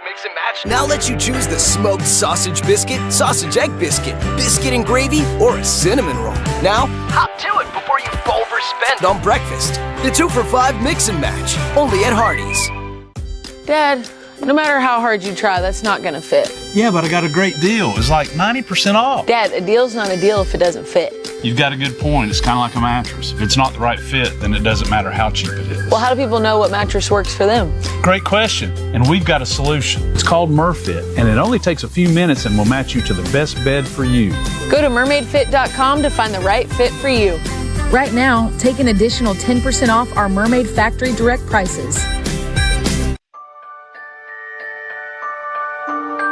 Mix and match now lets you choose the smoked sausage biscuit, sausage egg biscuit, biscuit and gravy, or a cinnamon roll. Now, hop to it before you overspend on breakfast. The 2 for $5 mix and match, only at Hardee's. Dad, no matter how hard you try, that's not gonna fit. Yeah, but I got a great deal. It's like 90% off. Dad, a deal's not a deal if it doesn't fit. You've got a good point. It's kind of like a mattress. If it's not the right fit, then it doesn't matter how cheap it is. Well, how do people know what mattress works for them? Great question. And we've got a solution. It's called Murfit, and it only takes a few minutes and will match you to the best bed for you. Go to mermaidfit.com to find the right fit for you. Right now, take an additional 10% off our Mermaid Factory Direct prices.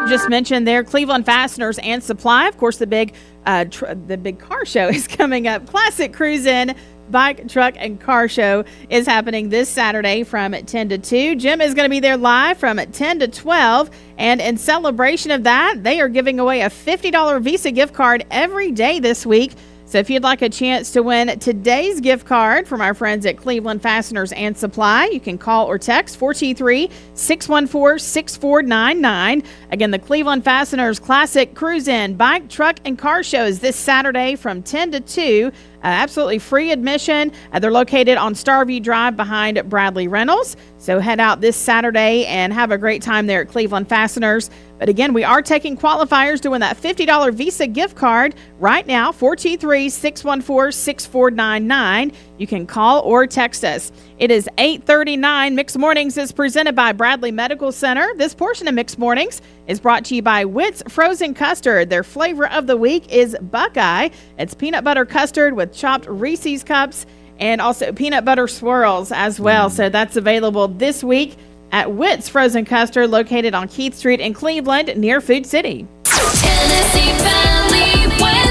Just mentioned there, Cleveland Fasteners and Supply. Of course, the big car show is coming up. Classic Cruise-In Bike, Truck, and Car Show is happening this Saturday from 10 to 2. Jim is going to be there live from 10 to 12. And in celebration of that, they are giving away a $50 Visa gift card every day this week. So if you'd like a chance to win today's gift card from our friends at Cleveland Fasteners and Supply, you can call or text 423-614-6499. Again, the Cleveland Fasteners Classic Cruise-In Bike, Truck, and Car Show is this Saturday from 10 to 2. Absolutely free admission. They're located on Starview Drive behind Bradley Reynolds. So head out this Saturday and have a great time there at Cleveland Fasteners. But again, we are taking qualifiers to win that $50 Visa gift card right now, 423-614-6499. You can call or text us. It is 8:39. Mixed Mornings is presented by Bradley Medical Center. This portion of Mixed Mornings is brought to you by Witt's Frozen Custard. Their flavor of the week is Buckeye. It's peanut butter custard with chopped Reese's cups and also peanut butter swirls as well. So that's available this week at Witt's Frozen Custard, located on Keith Street in Cleveland near Food City. Tennessee Valley weather.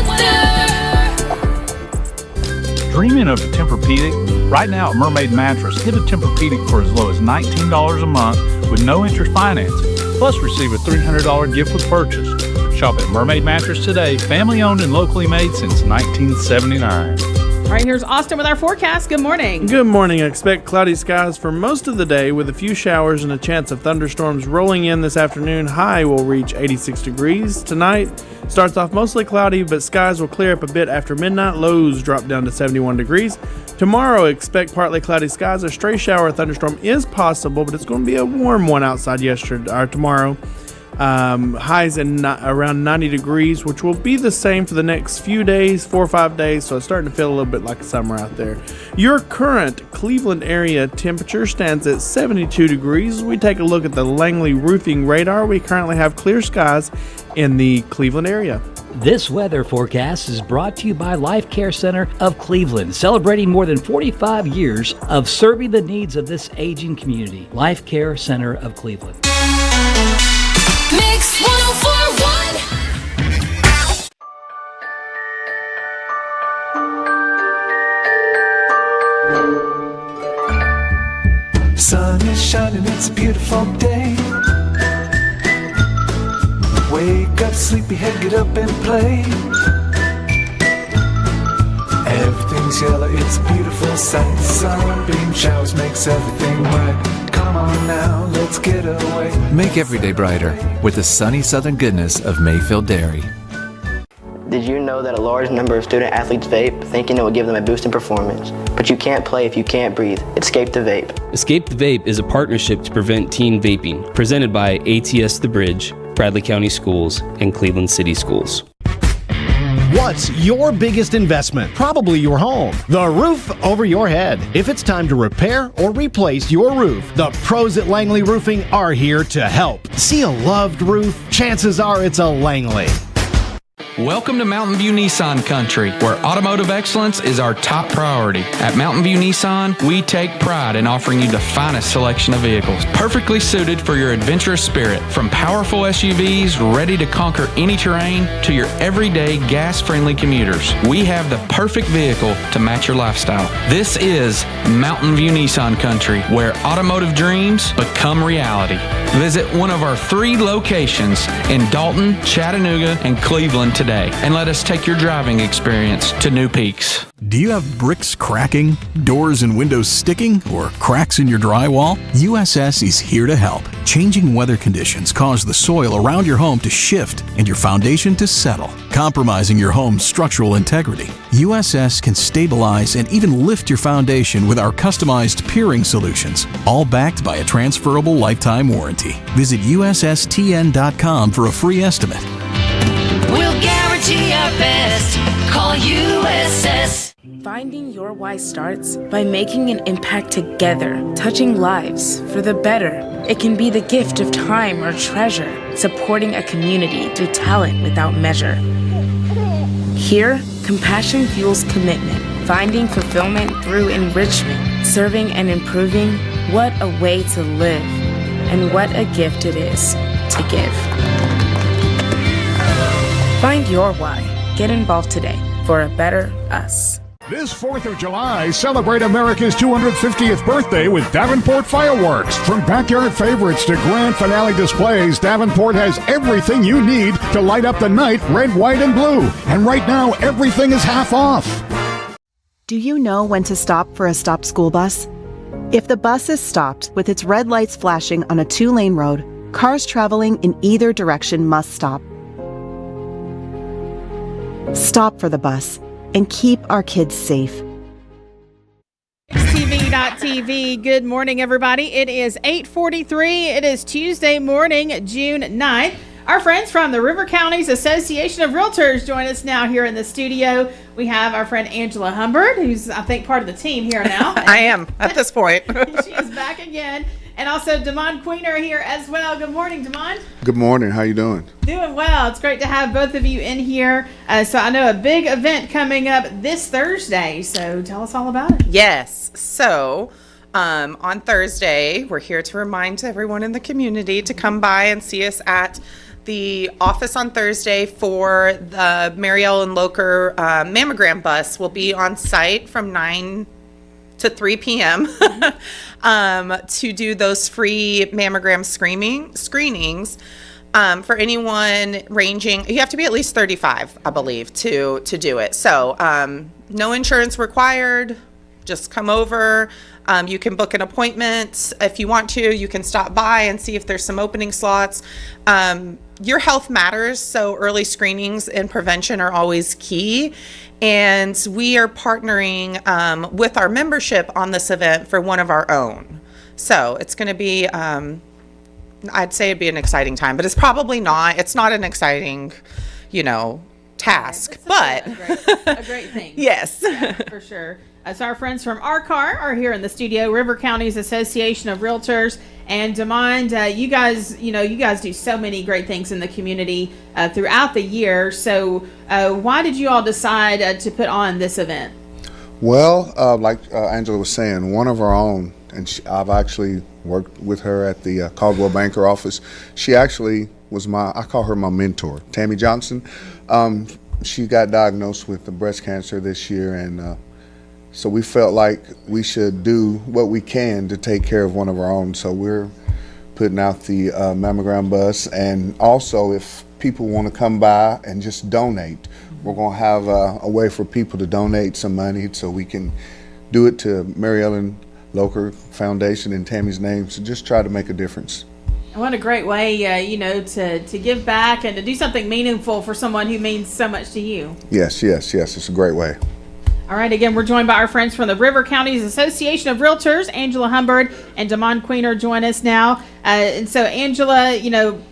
Dreaming of a Tempur-Pedic? Right now at Mermaid Mattress, get a Tempur-Pedic for as low as $19 a month with no interest financing. Plus receive a $300 gift with purchase. Shop at Mermaid Mattress today, family owned and locally made since 1979. All right, here's Austin with our forecast. Good morning. Good morning. Expect cloudy skies for most of the day with a few showers and a chance of thunderstorms rolling in this afternoon. High will reach 86 degrees. Tonight starts off mostly cloudy, but skies will clear up a bit after midnight. Lows drop down to 71 degrees. Tomorrow, expect partly cloudy skies. A stray shower or thunderstorm is possible, but it's going to be a warm one outside tomorrow. Highs around 90 degrees, which will be the same for the next few days, 4 or 5 days. So it's starting to feel a little bit like summer out there. Your current Cleveland area temperature stands at 72 degrees. As we take a look at the Langley roofing radar, we currently have clear skies in the Cleveland area. This weather forecast is brought to you by Life Care Center of Cleveland, celebrating more than 45 years of serving the needs of this aging community. Life Care Center of Cleveland. Mix 1041. Sun is shining, it's a beautiful day. Wake up, sleepyhead, get up and play. Everything's yellow, it's a beautiful sight. Sunbeam showers makes everything right. Come on now, let's get away. Make every day brighter with the sunny southern goodness of Mayfield Dairy. Did you know that a large number of student athletes vape, thinking it will give them a boost in performance? But you can't play if you can't breathe. Escape the vape. Escape the Vape is a partnership to prevent teen vaping, presented by ATS The Bridge, Bradley County Schools, and Cleveland City Schools. What's your biggest investment? Probably your home. The roof over your head. If it's time to repair or replace your roof, the pros at Langley Roofing are here to help. See a loved roof? Chances are it's a Langley. Welcome to Mountain View Nissan Country, where automotive excellence is our top priority. At Mountain View Nissan, we take pride in offering you the finest selection of vehicles, perfectly suited for your adventurous spirit. From powerful SUVs ready to conquer any terrain to your everyday gas-friendly commuters, we have the perfect vehicle to match your lifestyle. This is Mountain View Nissan Country, where automotive dreams become reality. Visit one of our 3 locations in Dalton, Chattanooga, and Cleveland today, and let us take your driving experience to new peaks. Do you have bricks cracking, doors and windows sticking, or cracks in your drywall? USS is here to help. Changing weather conditions cause the soil around your home to shift and your foundation to settle, compromising your home's structural integrity. USS can stabilize and even lift your foundation with our customized piering solutions, all backed by a transferable lifetime warranty. Visit USSTN.com for a free estimate. We'll guarantee our best. Call USS. Finding your why starts by making an impact together, touching lives for the better. It can be the gift of time or treasure, supporting a community through talent without measure. Here, compassion fuels commitment, finding fulfillment through enrichment, serving and improving. What a way to live, and what a gift it is to give. Find your why. Get involved today for a better us. This 4th of July, celebrate America's 250th birthday with Davenport Fireworks. From backyard favorites to grand finale displays, Davenport has everything you need to light up the night red, white, and blue. And right now, everything is half off. Do you know when to stop for a stopped school bus? If the bus is stopped with its red lights flashing on a 2-lane road, cars traveling in either direction must stop. Stop for the bus and keep our kids safe. TV.tv. Good morning, everybody. It is 8:43. It is Tuesday morning, June 9th. Our friends from the River Counties Association of Realtors join us now here in the studio. We have our friend Angela Humbert, who's, I think, part of the team here now. I am at this point. She is back again. And also Damon Queener here as well. Good morning, Damon. Good morning. How you doing? Doing well. It's great to have both of you in here. So I know a big event coming up this Thursday. So tell us all about it. Yes. So on Thursday, we're here to remind everyone in the community to come by and see us at the office on Thursday for the Mary Ellen Locher mammogram bus. Will be on site from 9 to 3 p.m. To do those free mammogram screenings for anyone ranging. You have to be at least 35, I believe, to do it. So no insurance required. Just come over. You can book an appointment if you want to. You can stop by and see if there's some opening slots. Your health matters, so early screenings and prevention are always key. And we are partnering with our membership on this event for one of our own. So it's going to be I'd say it'd be an exciting time, but it's probably not. It's not an exciting, task, but a great thing. Yes. Yeah, for sure. So our friends from ARCAR are here in the studio, River Counties Association of Realtors. And Demond, you guys do so many great things in the community throughout the year. So why did you all decide to put on this event? Well, like Angela was saying, one of our own, and I've actually worked with her at the Caldwell Banker office. She actually was I call her my mentor, Tammy Johnson. She got diagnosed with the breast cancer this year, and so we felt like we should do what we can to take care of one of our own. So we're putting out the mammogram bus, and also if people want to come by and just donate, we're going to have a way for people to donate some money so we can do it to Mary Ellen Locher Foundation in Tammy's name, so just try to make a difference. What a great way, to give back and to do something meaningful for someone who means so much to you. Yes, it's a great way. All right, again, we're joined by our friends from the River Counties Association of Realtors. Angela Humbert and Demond Queener join us now. And so, Angela,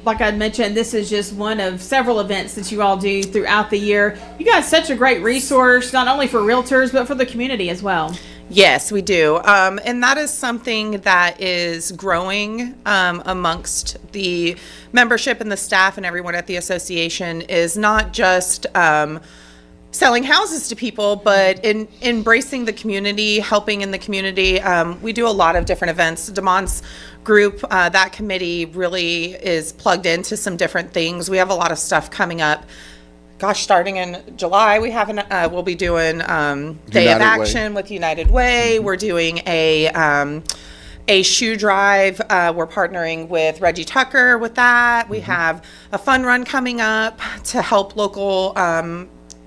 like I mentioned, this is just one of several events that you all do throughout the year. You guys such a great resource, not only for realtors, but for the community as well. Yes, we do. And that is something that is growing amongst the membership and the staff and everyone at the association, is not just selling houses to people, but in embracing the community, helping in the community. We do a lot of different events. Demond's group, that committee really is plugged into some different things. We have a lot of stuff coming up. Gosh, starting in July, we'll be doing Day of Action with United Way. Mm-hmm. We're doing a shoe drive. We're partnering with Reggie Tucker with that. We have a fun run coming up to help local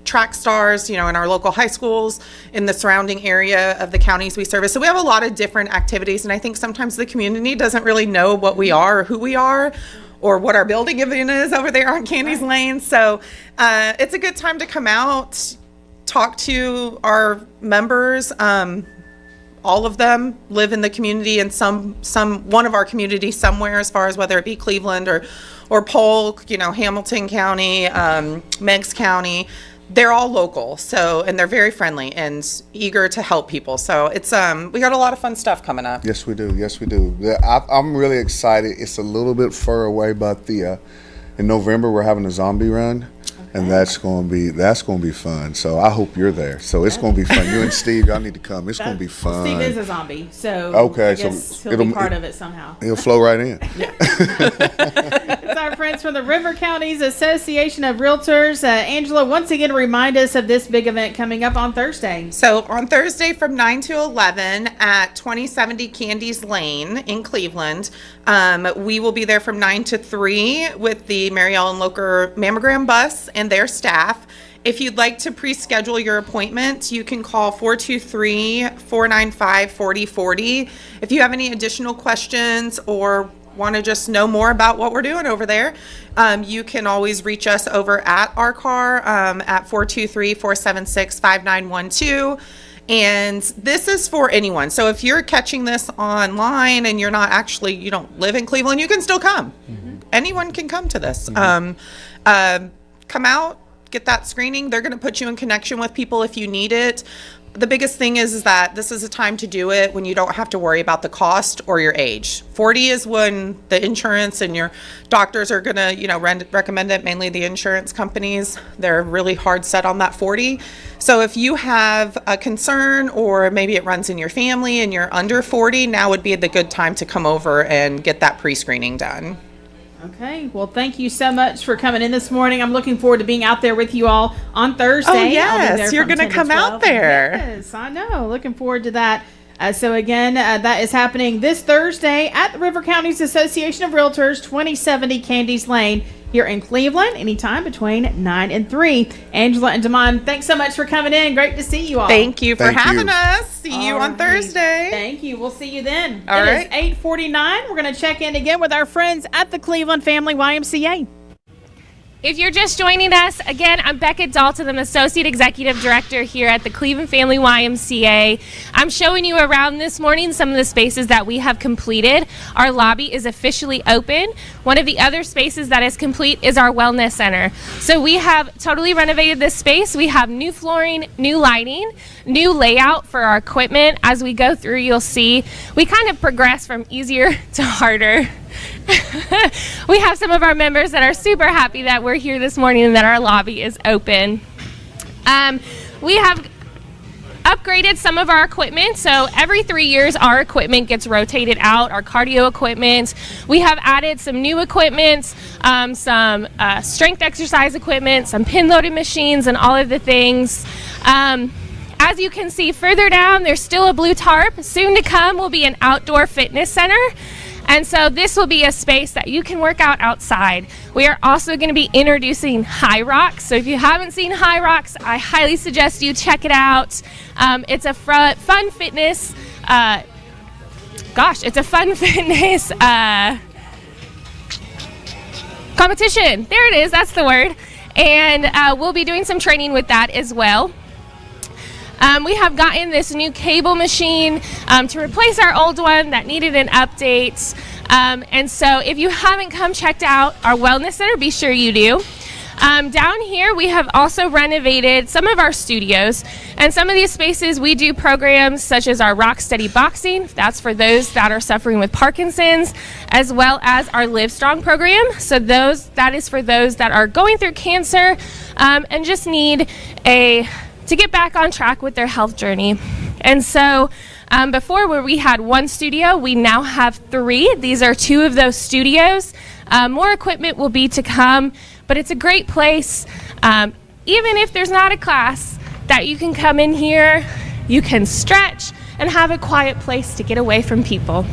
track stars, in our local high schools in the surrounding area of the counties we service. So we have a lot of different activities, and I think sometimes the community doesn't really know what we are or who we are or what our building event is over there on Candies Lane. So it's a good time to come out, talk to our members. All of them live in the community in one of our communities somewhere, as far as whether it be Cleveland or Polk, Hamilton County, Meigs County. They're all local, and they're very friendly and eager to help people. So it's we got a lot of fun stuff coming up. Yes, we do. I'm really excited. It's a little bit far away, but in November we're having a zombie run, and that's going to be fun. So I hope you're there. So it's going to be fun. You and Steve, y'all need to come. It's going to be fun. Steve is a zombie, so okay, I guess he'll be part of it somehow. He'll flow right in. Yeah. It's our friends from the River Counties Association of Realtors. Angela, once again, remind us of this big event coming up on Thursday. So on Thursday from 9 to 11 at 2070 Candies Lane in Cleveland. We will be there from 9 to 3 with the Mary Ellen Locher mammogram bus and their staff. If you'd like to pre-schedule your appointment, you can call 423-495-4040. If you have any additional questions or want to just know more about what we're doing over there, you can always reach us over at ARCAR at 423-476-5912. And this is for anyone. So if you're catching this online and you don't live in Cleveland, you can still come. Mm-hmm. Anyone can come to this. Mm-hmm. Come out, get that screening. They're going to put you in connection with people if you need it. The biggest thing is that this is a time to do it when you don't have to worry about the cost or your age. 40 is when the insurance and your doctors are going to, recommend it, mainly the insurance companies. They're really hard set on that 40. So if you have a concern or maybe it runs in your family and you're under 40, now would be the good time to come over and get that pre-screening done. Okay. Well, thank you so much for coming in this morning. I'm looking forward to being out there with you all on Thursday. Oh, yes. You're going to come out there. Yes, I know. Looking forward to that. So again, that is happening this Thursday at the River Counties Association of Realtors, 2070 Candies Lane here in Cleveland, anytime between 9 and 3. Angela and Demond, thanks so much for coming in. Great to see you all. Thank you for having us. See you on Thursday. Thank you. We'll see you then. All right. It is 8:49. We're going to check in again with our friends at the Cleveland Family YMCA. If you're just joining us, again, I'm Becca Dalton. I'm Associate Executive Director here at the Cleveland Family YMCA. I'm showing you around this morning some of the spaces that we have completed. Our lobby is officially open. One of the other spaces that is complete is our Wellness Center. So we have totally renovated this space. We have new flooring, new lighting, new layout for our equipment. As we go through, you'll see we kind of progress from easier to harder. We have some of our members that are super happy that we're here this morning and that our lobby is open. We have upgraded some of our equipment. So every 3 years, our equipment gets rotated out, our cardio equipment. We have added some new equipment, some strength exercise equipment, some pin-loaded machines, and all of the things. As you can see further down, there's still a blue tarp. Soon to come will be an outdoor fitness center. And so this will be a space that you can work out outside. We are also going to be introducing High Rocks. So if you haven't seen High Rocks, I highly suggest you check it out. It's a fun fitness, competition. There it is, that's the word. And we'll be doing some training with that as well. We have gotten this new cable machine to replace our old one that needed an update. And so if you haven't come checked out our Wellness Center, be sure you do. Down here, we have also renovated some of our studios. And some of these spaces, we do programs such as our Rock Steady Boxing. That's for those that are suffering with Parkinson's, as well as our Live Strong program. So that is for those that are going through cancer and just need to get back on track with their health journey. And so before, where we had one studio, we now have 3. These are 2 of those studios. More equipment will be to come, but it's a great place. Even if there's not a class, that you can come in here, you can stretch, and have a quiet place to get away from people.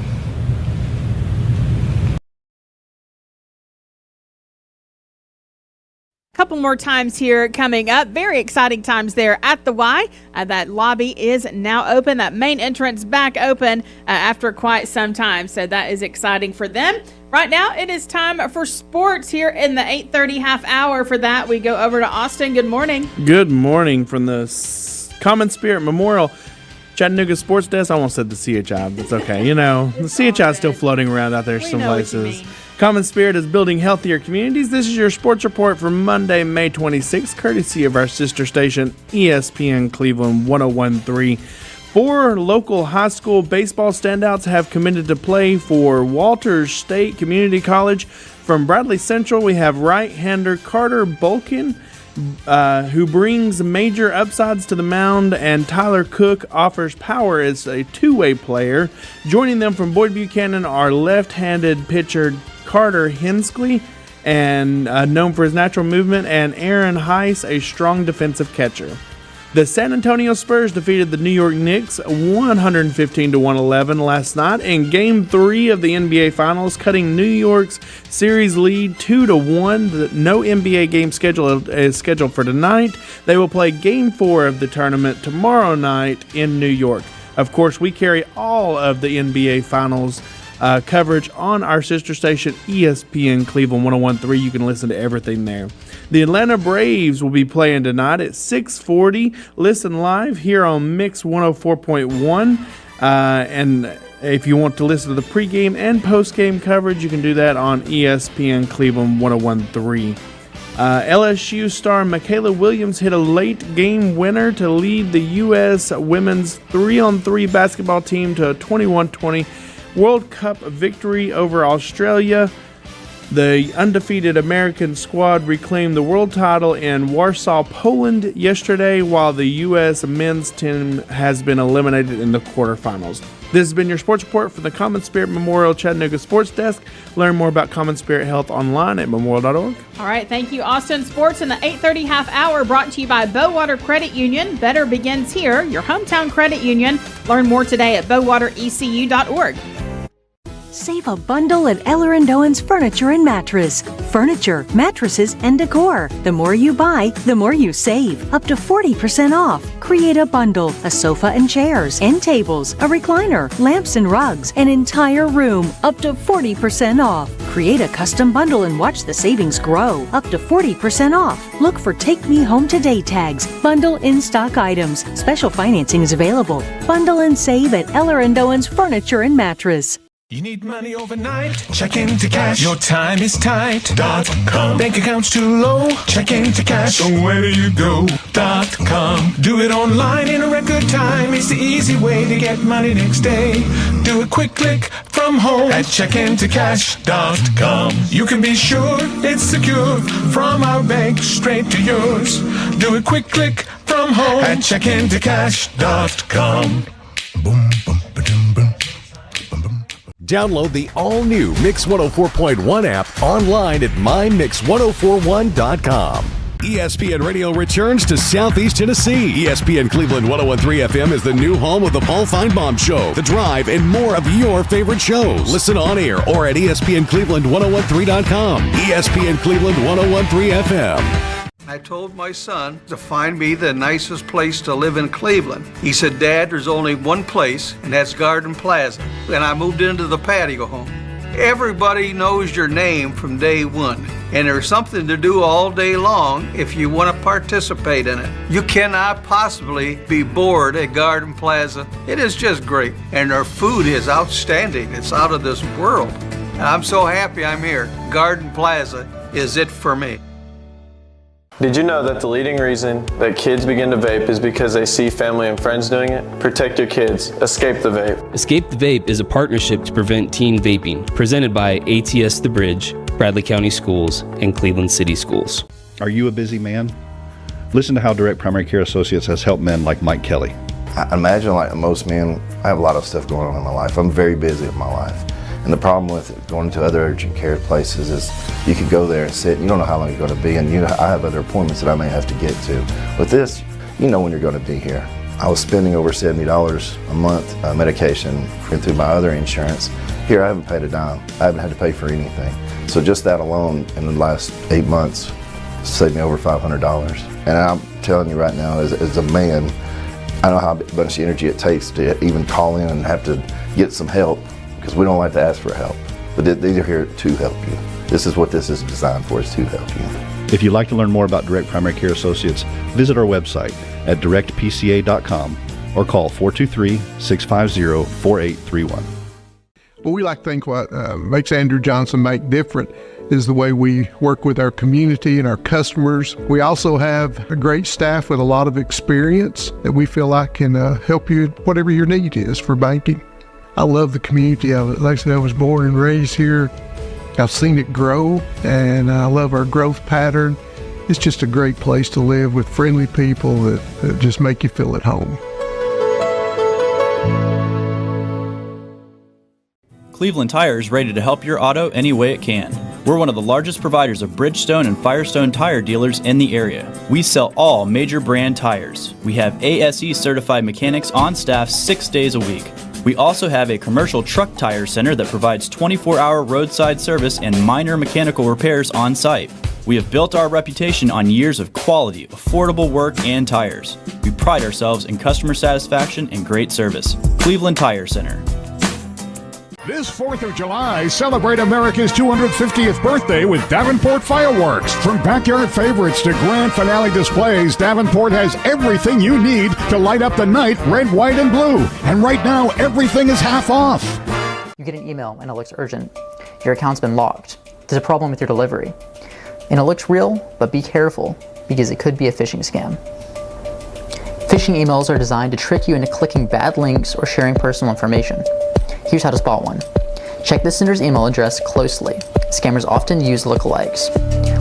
Couple more times here coming up. Very exciting times there at the Y. That lobby is now open. That main entrance back open after quite some time. So that is exciting for them. Right now, it is time for sports here in the 8:30 half hour. For that, we go over to Austin. Good morning. Good morning from the Common Spirit Memorial Chattanooga Sports Desk. I almost said the CHI, but it's okay. You know, the CHI is still floating around out there some places. Common Spirit is building healthier communities. This is your sports report for Monday, May 26th, courtesy of our sister station, ESPN Cleveland 101.3. 4 local high school baseball standouts have committed to play for Walters State Community College. From Bradley Central, we have right-hander Carter Bolkin, who brings major upsides to the mound, and Tyler Cook offers power as a two-way player. Joining them from Boyd Buchanan are left-handed pitcher Carter Hensley, and known for his natural movement, and Aaron Heiss, a strong defensive catcher. The San Antonio Spurs defeated the New York Knicks 115-111 last night in Game 3 of the NBA Finals, cutting New York's series lead 2-1. No NBA game is scheduled for tonight. They will play Game 4 of the tournament tomorrow night in New York. Of course, we carry all of the NBA Finals coverage on our sister station, ESPN Cleveland 101.3. You can listen to everything there. The Atlanta Braves will be playing tonight at 6:40. Listen live here on Mix 104.1. And if you want to listen to the pregame and postgame coverage, you can do that on ESPN Cleveland 101.3. LSU star Michaela Williams hit a late game winner to lead the U.S. women's 3-on-3 basketball team to a 21-20 World Cup victory over Australia. The undefeated American squad reclaimed the world title in Warsaw, Poland yesterday, while the U.S. men's team has been eliminated in the quarterfinals. This has been your sports report from the Common Spirit Memorial Chattanooga Sports Desk. Learn more about Common Spirit Health online at memorial.org. All right, thank you, Austin. Sports in the 8:30 half hour brought to you by Bowater Credit Union. Better begins here, your hometown credit union. Learn more today at bowaterecu.org. Save a bundle at Eller & Owen's Furniture and Mattress. furniture, mattresses, and decor. The more you buy, the more you save. Up to 40% off. Create a bundle, a sofa and chairs, end tables, a recliner, lamps and rugs, an entire room. Up to 40% off. Create a custom bundle and watch the savings grow. Up to 40% off. Look for Take Me Home Today tags. Bundle in-stock items. Special financing is available. Bundle and save at Eller & Owen's Furniture and Mattress. You need money overnight? Check into cash. Your time is tight.com. Bank account's too low? Check into cash. So where do you go.com. Do it online in a record time. It's the easy way to get money next day. Do a quick click from home at checkintocash.com. You can be sure it's secure from our bank straight to yours. Do a quick click from home at checkintocash.com. Boom, boom, ba-dum, boom. Download the all-new Mix 104.1 app online at mymix1041.com. ESPN Radio returns to Southeast Tennessee. ESPN Cleveland 101.3 FM is the new home of the Paul Feinbaum Show, The Drive, and more of your favorite shows. Listen on air or at ESPNCleveland1013.com. ESPN Cleveland 101.3 FM. I told my son to find me the nicest place to live in Cleveland. He said, Dad, there's only one place, and that's Garden Plaza. And I moved into the patio home. Everybody knows your name from day one, and there's something to do all day long if you want to participate in it. You cannot possibly be bored at Garden Plaza. It is just great, and their food is outstanding. It's out of this world. And I'm so happy I'm here. Garden Plaza is it for me. Did you know that the leading reason that kids begin to vape is because they see family and friends doing it? Protect your kids. Escape the Vape. Escape the Vape is a partnership to prevent teen vaping, presented by ATS The Bridge, Bradley County Schools, and Cleveland City Schools. Are you a busy man? Listen to how Direct Primary Care Associates has helped men like Mike Kelly. I imagine like most men, I have a lot of stuff going on in my life. I'm very busy in my life. And the problem with going to other urgent care places is you could go there and sit, and you don't know how long you're going to be, and I have other appointments that I may have to get to. With this, you know when you're going to be here. I was spending over $70 a month medication through my other insurance. Here, I haven't paid a dime. I haven't had to pay for anything. So just that alone in the last 8 months saved me over $500. And I'm telling you right now, as a man, I know how much energy it takes to even call in and have to get some help, because we don't like to ask for help. But these are here to help you. This is what this is designed for, is to help you. If you'd like to learn more about Direct Primary Care Associates, visit our website at directpca.com or call 423-650-4831. Well, we like to think what makes Andrew Johnson make different is the way we work with our community and our customers. We also have a great staff with a lot of experience that we feel like can help you whatever your need is for banking. I love the community of it. Like I said, I was born and raised here. I've seen it grow, and I love our growth pattern. It's just a great place to live with friendly people that just make you feel at home. Cleveland Tire is ready to help your auto any way it can. We're one of the largest providers of Bridgestone and Firestone tire dealers in the area. We sell all major brand tires. We have ASE certified mechanics on staff 6 days a week. We also have a commercial truck tire center that provides 24-hour roadside service and minor mechanical repairs on site. We have built our reputation on years of quality, affordable work and tires. We pride ourselves in customer satisfaction and great service. Cleveland Tire Center. This 4th of July, celebrate America's 250th birthday with Davenport Fireworks. From backyard favorites to grand finale displays, Davenport has everything you need to light up the night red, white, and blue. And right now, everything is half off. You get an email and it looks urgent. Your account's been locked. There's a problem with your delivery. And it looks real, but be careful because it could be a phishing scam. Phishing emails are designed to trick you into clicking bad links or sharing personal information. Here's how to spot one. Check the sender's email address closely. Scammers often use lookalikes.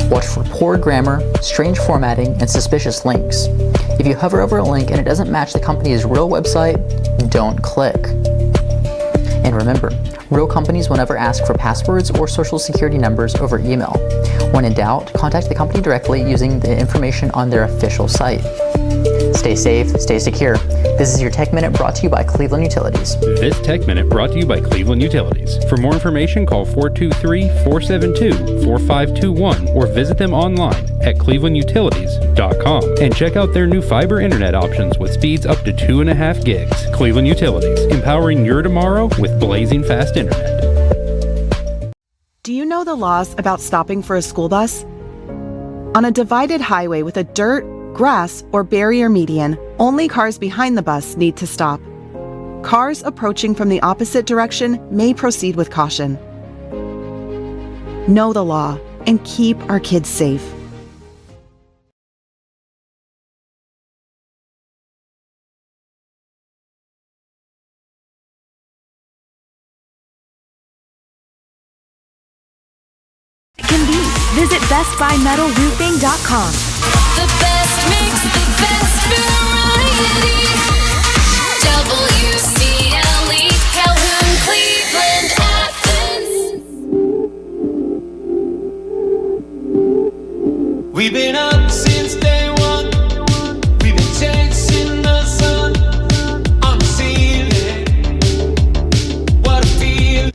Watch for poor grammar, strange formatting, and suspicious links. If you hover over a link and it doesn't match the company's real website, don't click. And remember, real companies will never ask for passwords or social security numbers over email. When in doubt, contact the company directly using the information on their official site. Stay safe, stay secure. This is your Tech Minute brought to you by Cleveland Utilities. This Tech Minute brought to you by Cleveland Utilities. For more information, call 423-472-4521 or visit them online at clevelandutilities.com and check out their new fiber internet options with speeds up to 2.5 gigs. Cleveland Utilities, empowering your tomorrow with blazing fast internet. Do you know the laws about stopping for a school bus? On a divided highway with a dirt, grass, or barrier median, only cars behind the bus need to stop. Cars approaching from the opposite direction may proceed with caution. Know the law and keep our kids safe. Visit BestBuyMetalRoofing.com. The best mix, the best variety. WCLE, Calhoun, Cleveland, Athens. We've been up since day one. We've been chasing the sun on the ceiling. What a feel.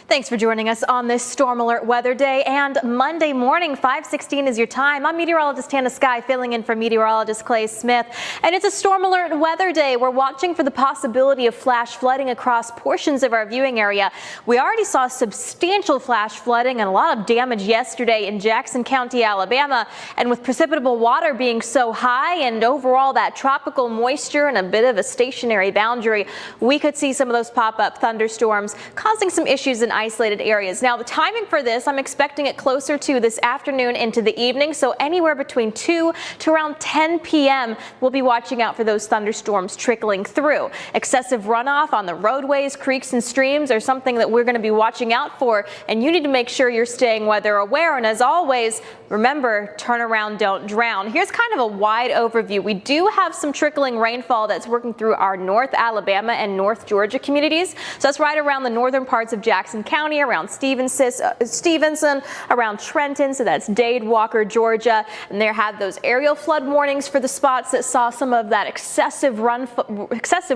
Thanks for joining us on this Storm Alert Weather Day and Monday morning. 5:16 is your time. I'm meteorologist Hannah Sky filling in for meteorologist Clay Smith. And it's a Storm Alert Weather Day. We're watching for the possibility of flash flooding across portions of our viewing area. We already saw substantial flash flooding and a lot of damage yesterday in Jackson County, Alabama. And with precipitable water being so high and overall that tropical moisture and a bit of a stationary boundary, we could see some of those pop-up thunderstorms causing some issues in isolated areas. Now, the timing for this, I'm expecting it closer to this afternoon into the evening, so anywhere between 2 to around 10 p.m. we'll be watching out for those thunderstorms trickling through. Excessive runoff on the roadways, creeks, and streams are something that we're going to be watching out for, and you need to make sure you're staying weather aware. And as always, remember, turn around, don't drown. Here's kind of a wide overview. We do have some trickling rainfall that's working through our North Alabama and North Georgia communities. So that's right around the northern parts of Jackson County, around Stevenson, around Trenton, so that's Dade, Walker, Georgia, and there had those aerial flood warnings for the spots that saw some of that excessive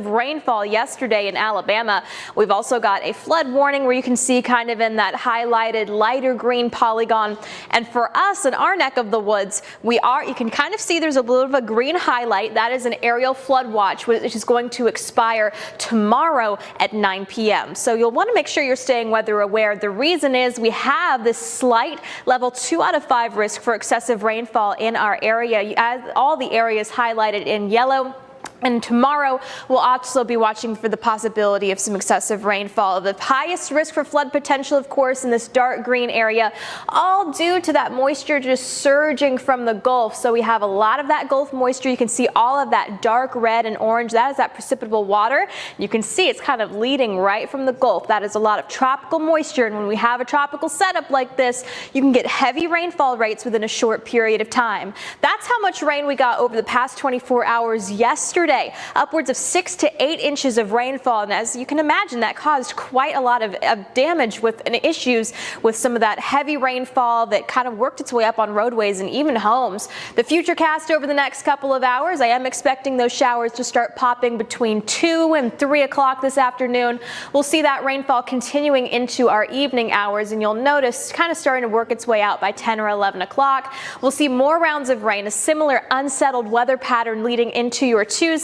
rainfall yesterday in Alabama. We've also got a flood warning where you can see kind of in that highlighted lighter green polygon, and for us in our neck of the woods, you can kind of see there's a little bit of a green highlight. That is an aerial flood watch, which is going to expire tomorrow at 9 p.m. So you'll want to make sure you're staying weather aware. The reason is we have this slight level 2 out of 5 risk for excessive rainfall in our area, as all the areas highlighted in yellow. And tomorrow, we'll also be watching for the possibility of some excessive rainfall. The highest risk for flood potential, of course, in this dark green area, all due to that moisture just surging from the Gulf. So we have a lot of that Gulf moisture. You can see all of that dark red and orange. That is that precipitable water. You can see it's kind of leading right from the Gulf. That is a lot of tropical moisture. And when we have a tropical setup like this, you can get heavy rainfall rates within a short period of time. That's how much rain we got over the past 24 hours yesterday. Upwards of 6 to 8 inches of rainfall, and as you can imagine, that caused quite a lot of damage and issues with some of that heavy rainfall that kind of worked its way up on roadways and even homes. The future cast over the next couple of hours, I am expecting those showers to start popping between 2 and 3 o'clock this afternoon. We'll see that rainfall continuing into our evening hours, and you'll notice kind of starting to work its way out by 10 or 11 o'clock. We'll see more rounds of rain, a similar unsettled weather pattern leading into your Tuesday.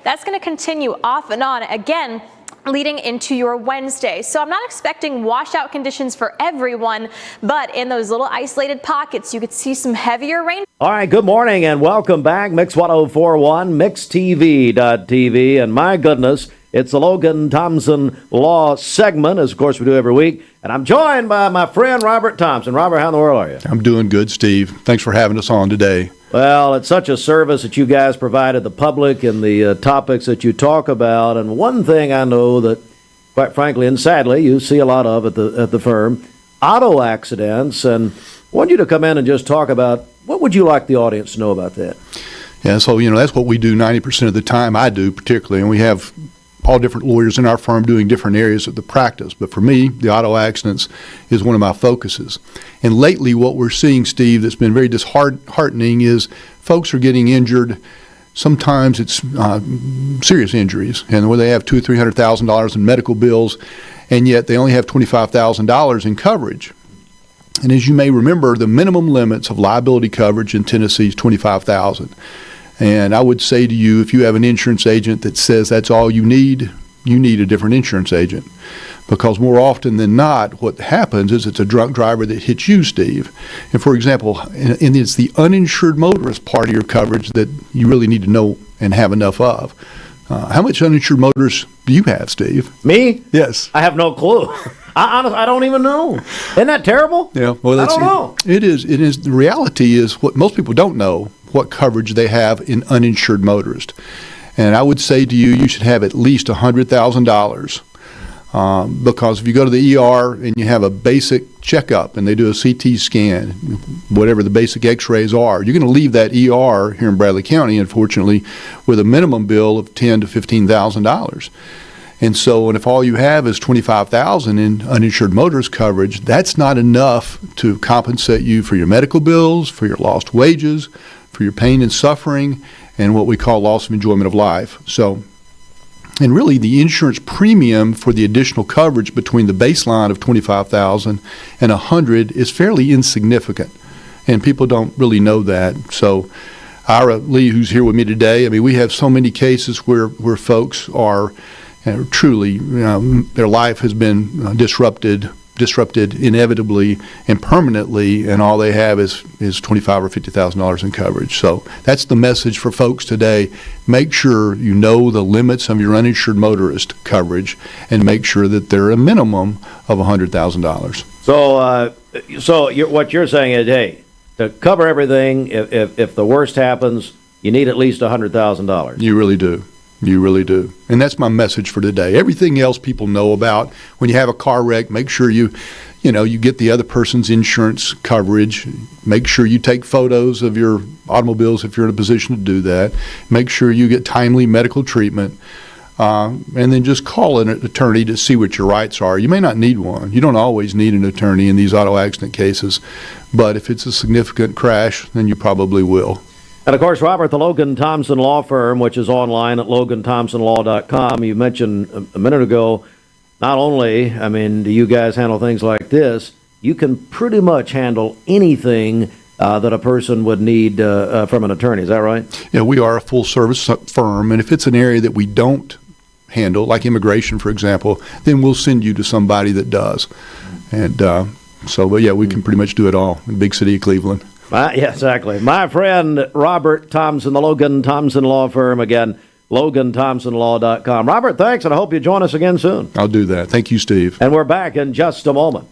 That's going to continue off and on again leading into your Wednesday. So I'm not expecting washout conditions for everyone, but in those little isolated pockets, you could see some heavier rain. All right, good morning and welcome back. Mix 1041, MixTV.tv, and my goodness, it's the Logan Thompson Law segment, as of course we do every week. And I'm joined by my friend Robert Thompson. Robert, how in the world are you? I'm doing good, Steve. Thanks for having us on today. Well, it's such a service that you guys provided the public and the topics that you talk about. And one thing I know that, quite frankly and sadly, you see a lot of at the firm, auto accidents. And I want you to come in and just talk about what would you like the audience to know about that? Yeah, so, that's what we do 90% of the time. I do particularly. And we have all different lawyers in our firm doing different areas of the practice. But for me, the auto accidents is one of my focuses. And lately what we're seeing, Steve, that's been very disheartening is folks are getting injured. Sometimes it's serious injuries, and where they have $200,000 or $300,000 in medical bills, and yet they only have $25,000 in coverage. And as you may remember, the minimum limits of liability coverage in Tennessee is $25,000. And I would say to you, if you have an insurance agent that says that's all you need a different insurance agent. Because more often than not, what happens is it's a drunk driver that hits you, Steve. And for example, and it's the uninsured motorist part of your coverage that you really need to know and have enough of. How much uninsured motorists do you have, Steve? Me? Yes. I have no clue. I honestly, I don't even know. Isn't that terrible? Yeah. Well, I don't know. It is. The reality is what most people don't know, what coverage they have in uninsured motorist. And I would say to you, you should have at least $100,000. Because if you go to the ER and you have a basic checkup and they do a CT scan, whatever the basic x-rays are, you're going to leave that ER here in Bradley County, unfortunately, with a minimum bill of $10,000 to $15,000. And so, and if all you have is $25,000 in uninsured motorist coverage, that's not enough to compensate you for your medical bills, for your lost wages, for your pain and suffering, and what we call loss of enjoyment of life. So, and really the insurance premium for the additional coverage between the baseline of $25,000 and $100,000 is fairly insignificant, and people don't really know that. So Ira Lee, who's here with me today, I mean, we have so many cases where folks are truly, their life has been disrupted inevitably and permanently, and all they have is $25,000 or $50,000 in coverage. So that's the message for folks today. Make sure you know the limits of your uninsured motorist coverage, and make sure that they're a minimum of $100,000. So what you're saying is, hey, to cover everything, if the worst happens, you need at least $100,000. You really do. You really do. And that's my message for today. Everything else people know about, when you have a car wreck, make sure you get the other person's insurance coverage. Make sure you take photos of your automobiles if you're in a position to do that. Make sure you get timely medical treatment. And then just call an attorney to see what your rights are. You may not need one. You don't always need an attorney in these auto accident cases. But if it's a significant crash, then you probably will. And, of course, Robert, the Logan Thompson Law Firm, which is online at loganthompsonlaw.com. You mentioned a minute ago, not only, do you guys handle things like this, you can pretty much handle anything that a person would need from an attorney. Is that right? Yeah, we are a full-service firm, and if it's an area that we don't handle, like immigration, for example, then we'll send you to somebody that does. And but yeah, we can pretty much do it all in the big city of Cleveland. Yeah, exactly. My friend Robert Thompson, the Logan Thompson Law Firm, again, loganthompsonlaw.com. Robert, thanks, and I hope you join us again soon. I'll do that. Thank you, Steve. And we're back in just a moment.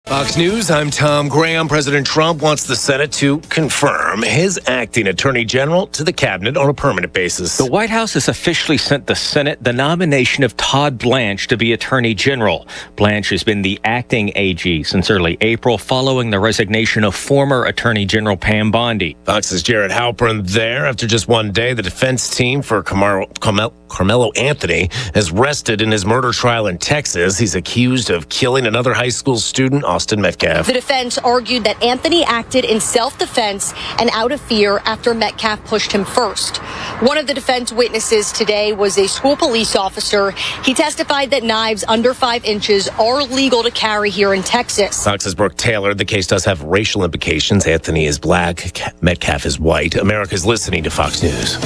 Fox News, I'm Tom Graham. President Trump wants the Senate to confirm his acting attorney general to the cabinet on a permanent basis. The White House has officially sent the Senate the nomination of Todd Blanche to be attorney general. Blanche has been the acting AG since early April, following the resignation of former attorney general Pam Bondi. Fox's Jared Halpern there. After just one day, the defense team for Carmelo Anthony has rested in his murder trial in Texas. He's accused of killing another high school student, Austin Metcalf. The defense argued that Anthony acted in self-defense and out of fear after Metcalf pushed him first. One of the defense witnesses today was a school police officer. He testified that knives under 5 inches are legal to carry here in Texas. Fox's Brooke Taylor. The case does have racial implications. Anthony is black, Metcalf is white. America's listening to Fox News.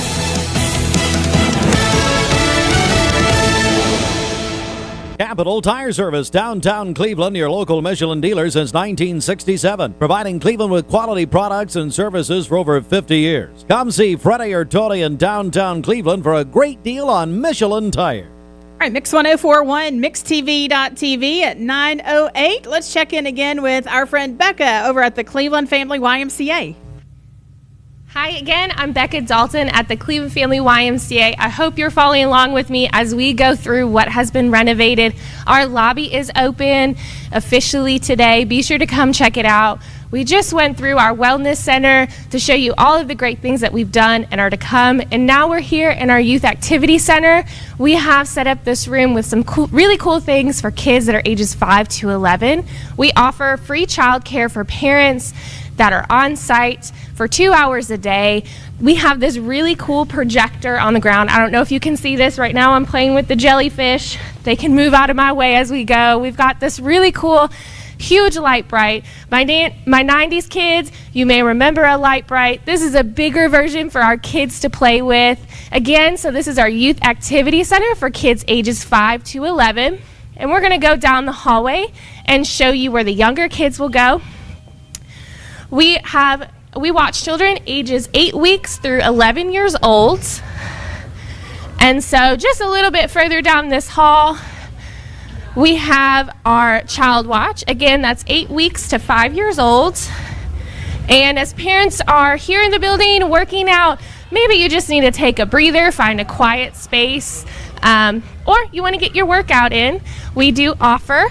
Capital Tire Service, downtown Cleveland, your local Michelin dealer since 1967, providing Cleveland with quality products and services for over 50 years. Come see Freddie or Tony in downtown Cleveland for a great deal on Michelin tires. All right, Mix 1041, MixTV.tv at 9:08. Let's check in again with our friend Becca over at the Cleveland Family YMCA. Hi again, I'm Becca Dalton at the Cleveland Family YMCA. I hope you're following along with me as we go through what has been renovated. Our lobby is open officially today. Be sure to come check it out. We just went through our wellness center to show you all of the great things that we've done and are to come. And now we're here in our youth activity center. We have set up this room with some really cool things for kids that are ages 5 to 11. We offer free childcare for parents that are on site for 2 hours a day. We have this really cool projector on the ground. I don't know if you can see this right now. I'm playing with the jellyfish. They can move out of my way as we go. We've got this really cool huge light bright. My 90s kids, you may remember a light bright. This is a bigger version for our kids to play with. Again, so this is our youth activity center for kids ages 5 to 11. And we're going to go down the hallway and show you where the younger kids will go. We watch children ages 8 weeks through 11 years old. And so just a little bit further down this hall, we have our child watch. Again, that's 8 weeks to 5 years old. And as parents are here in the building working out, maybe you just need to take a breather, find a quiet space, or you want to get your workout in. We do offer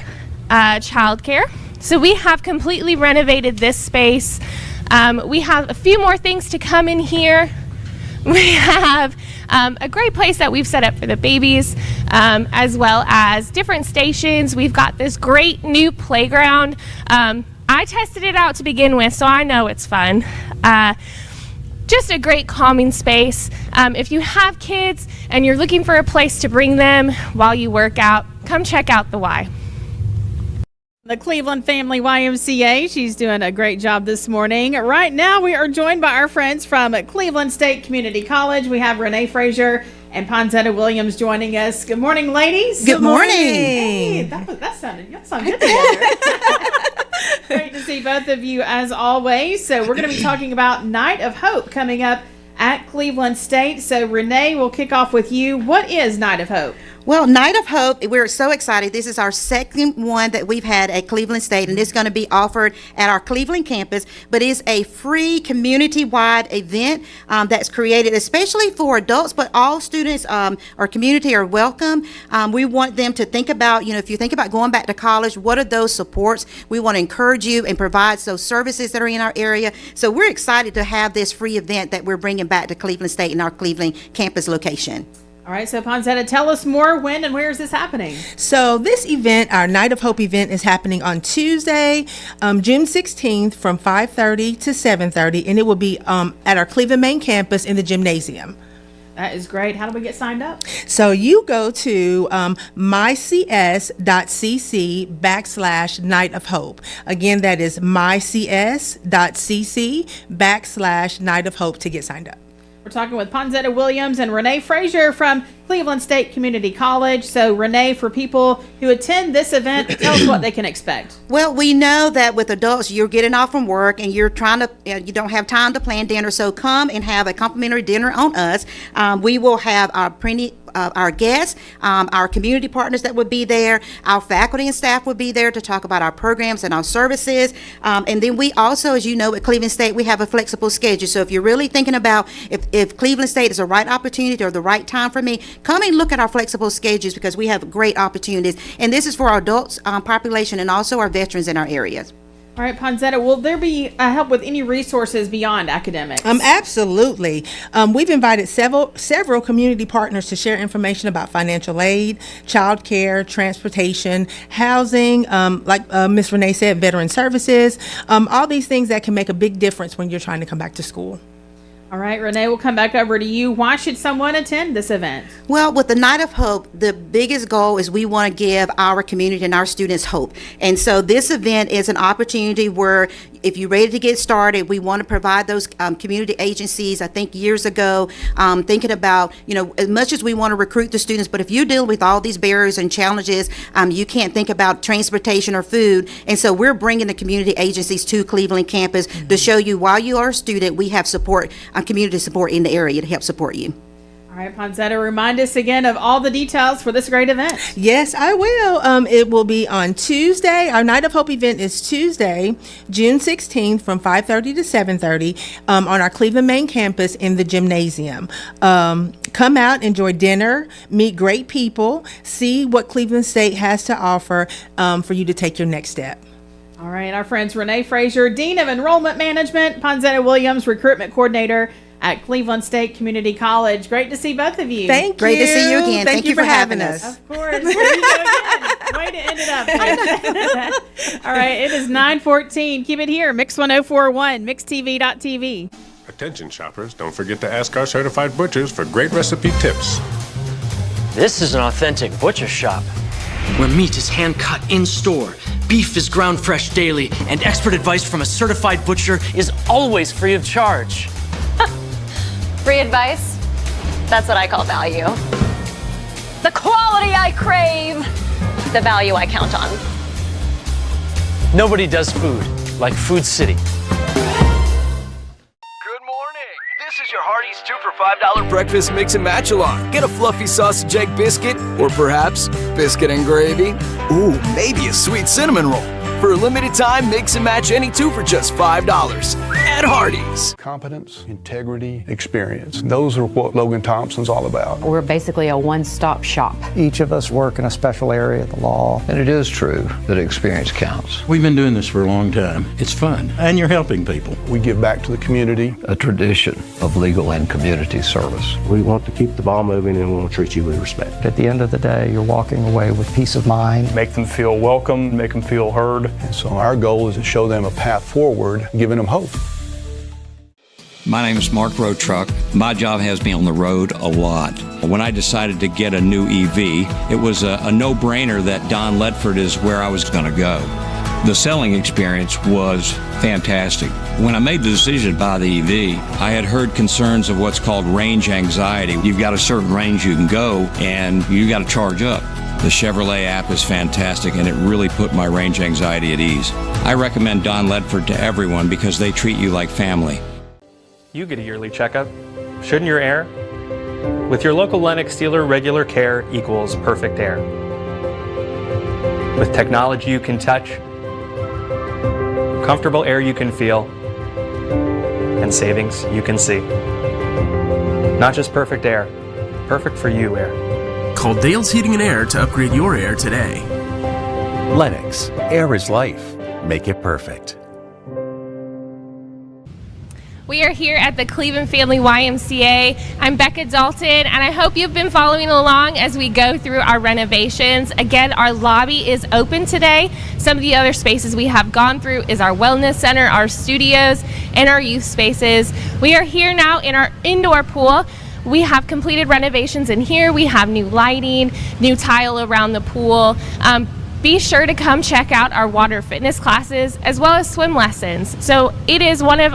childcare. So we have completely renovated this space. We have a few more things to come in here. We have a great place that we've set up for the babies, as well as different stations. We've got this great new playground. I tested it out to begin with, so I know it's fun. Just a great calming space. If you have kids and you're looking for a place to bring them while you work out, come check out the Y. The Cleveland Family YMCA. She's doing a great job this morning. Right now, we are joined by our friends from Cleveland State Community College. We have Renee Frazier and Ponzetta Williams joining us. Good morning, ladies. Good morning. Hey, that sounded good together. Great to see both of you as always. So we're going to be talking about Night of Hope coming up at Cleveland State. So Renee, we'll kick off with you. What is Night of Hope? Well, Night of Hope, we're so excited. This is our second one that we've had at Cleveland State, and it's going to be offered at our Cleveland campus, but it's a free community-wide event that's created especially for adults, but all students or community are welcome. We want them to think about, if you think about going back to college, what are those supports? We want to encourage you and provide those services that are in our area. So we're excited to have this free event that we're bringing back to Cleveland State in our Cleveland campus location. All right, so Ponzetta, tell us more. When and where is this happening? So this event, our Night of Hope event, is happening on Tuesday, June 16th from 5:30 to 7:30, and it will be at our Cleveland main campus in the gymnasium. That is great. How do we get signed up? So you go to mycs.cc/Night of Hope. Again, that is mycs.cc/Night of Hope to get signed up. We're talking with Ponzetta Williams and Renee Frazier from Cleveland State Community College. So, Renee, for people who attend this event, tell us what they can expect. Well, we know that with adults, you're getting off from work and you're trying to, you don't have time to plan dinner. So come and have a complimentary dinner on us. We will have our guests, our community partners that would be there, our faculty and staff would be there to talk about our programs and our services. And then we also, as you know, at Cleveland State, we have a flexible schedule. So if you're really thinking about if Cleveland State is the right opportunity or the right time for me, come and look at our flexible schedules because we have great opportunities. And this is for our adults population and also our veterans in our areas. All right, Ponzetta, will there be help with any resources beyond academics? Absolutely. We've invited several community partners to share information about financial aid, child care, transportation, housing, like Ms. Renee said, veteran services, all these things that can make a big difference when you're trying to come back to school. All right, Renee, we'll come back over to you. Why should someone attend this event? Well, with the Night of Hope, the biggest goal is we want to give our community and our students hope. And so this event is an opportunity where if you're ready to get started, we want to provide those community agencies. I think years ago, thinking about, as much as we want to recruit the students, but if you deal with all these barriers and challenges, you can't think about transportation or food. And so we're bringing the community agencies to Cleveland campus to show you while you are a student, we have support, community support in the area to help support you. All right, Ponzetta, remind us again of all the details for this great event. Yes, I will. It will be on Tuesday. Our Night of Hope event is Tuesday, June 16th from 5:30 to 7:30 on our Cleveland main campus in the gymnasium. Come out, enjoy dinner, meet great people, see what Cleveland State has to offer for you to take your next step. All right, our friends Renee Frazier, Dean of Enrollment Management, Ponzetta Williams, Recruitment Coordinator at Cleveland State Community College. Great to see both of you. Great to see you again. Thank you for having us. Of course. There you go again. Way to end it up. All right, it is 9:14. Keep it here. Mix 1041, mixtv.tv. Attention shoppers, don't forget to ask our certified butchers for great recipe tips. This is an authentic butcher shop, where meat is hand-cut in-store, beef is ground fresh daily, and expert advice from a certified butcher is always free of charge. Free advice? That's what I call value. The quality I crave, the value I count on. Nobody does food like Food City. This is your Hardee's 2 for $5 breakfast mix and match along. Get a fluffy sausage egg biscuit, or perhaps biscuit and gravy. Ooh, maybe a sweet cinnamon roll. For a limited time, mix and match any 2 for just $5 at Hardee's. Competence, integrity, experience. Those are what Logan Thompson's all about. We're basically a one-stop shop. Each of us work in a special area of the law. And it is true that experience counts. We've been doing this for a long time. It's fun, and you're helping people. We give back to the community. A tradition of legal and community service. We want to keep the ball moving, and we want to treat you with respect. At the end of the day, you're walking away with peace of mind. Make them feel welcome, make them feel heard. And so our goal is to show them a path forward, giving them hope. My name is Mark Road Truck. My job has me on the road a lot. When I decided to get a new EV, it was a no-brainer that Don Ledford is where I was going to go. The selling experience was fantastic. When I made the decision to buy the EV, I had heard concerns of what's called range anxiety. You've got a certain range you can go, and you got to charge up. The Chevrolet app is fantastic, and it really put my range anxiety at ease. I recommend Don Ledford to everyone because they treat you like family. You get a yearly checkup. Shouldn't your air? With your local Lennox dealer, regular care equals perfect air. With technology you can touch, comfortable air you can feel, and savings you can see. Not just perfect air, perfect for you air. Call Dale's Heating and Air to upgrade your air today. Lennox, air is life. Make it perfect. We are here at the Cleveland Family YMCA. I'm Becca Dalton, and I hope you've been following along as we go through our renovations. Again, our lobby is open today. Some of the other spaces we have gone through is our wellness center, our studios, and our youth spaces. We are here now in our indoor pool. We have completed renovations in here. We have new lighting, new tile around the pool. Be sure to come check out our water fitness classes as well as swim lessons. So it is one of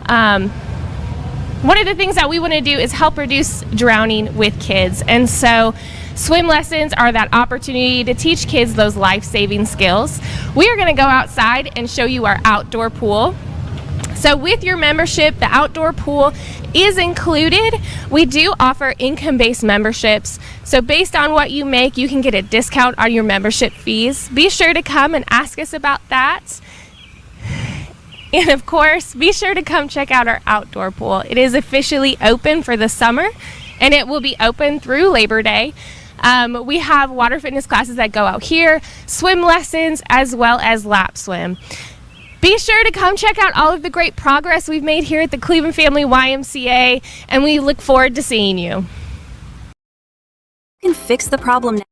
the things that we want to do is help reduce drowning with kids. And so swim lessons are that opportunity to teach kids those life-saving skills. We are going to go outside and show you our outdoor pool. So with your membership, the outdoor pool is included. We do offer income-based memberships. So based on what you make, you can get a discount on your membership fees. Be sure to come and ask us about that. And of course, be sure to come check out our outdoor pool. It is officially open for the summer, and it will be open through Labor Day. We have water fitness classes that go out here, swim lessons, as well as lap swim. Be sure to come check out all of the great progress we've made here at the Cleveland Family YMCA, and we look forward to seeing you. You can fix the problem now.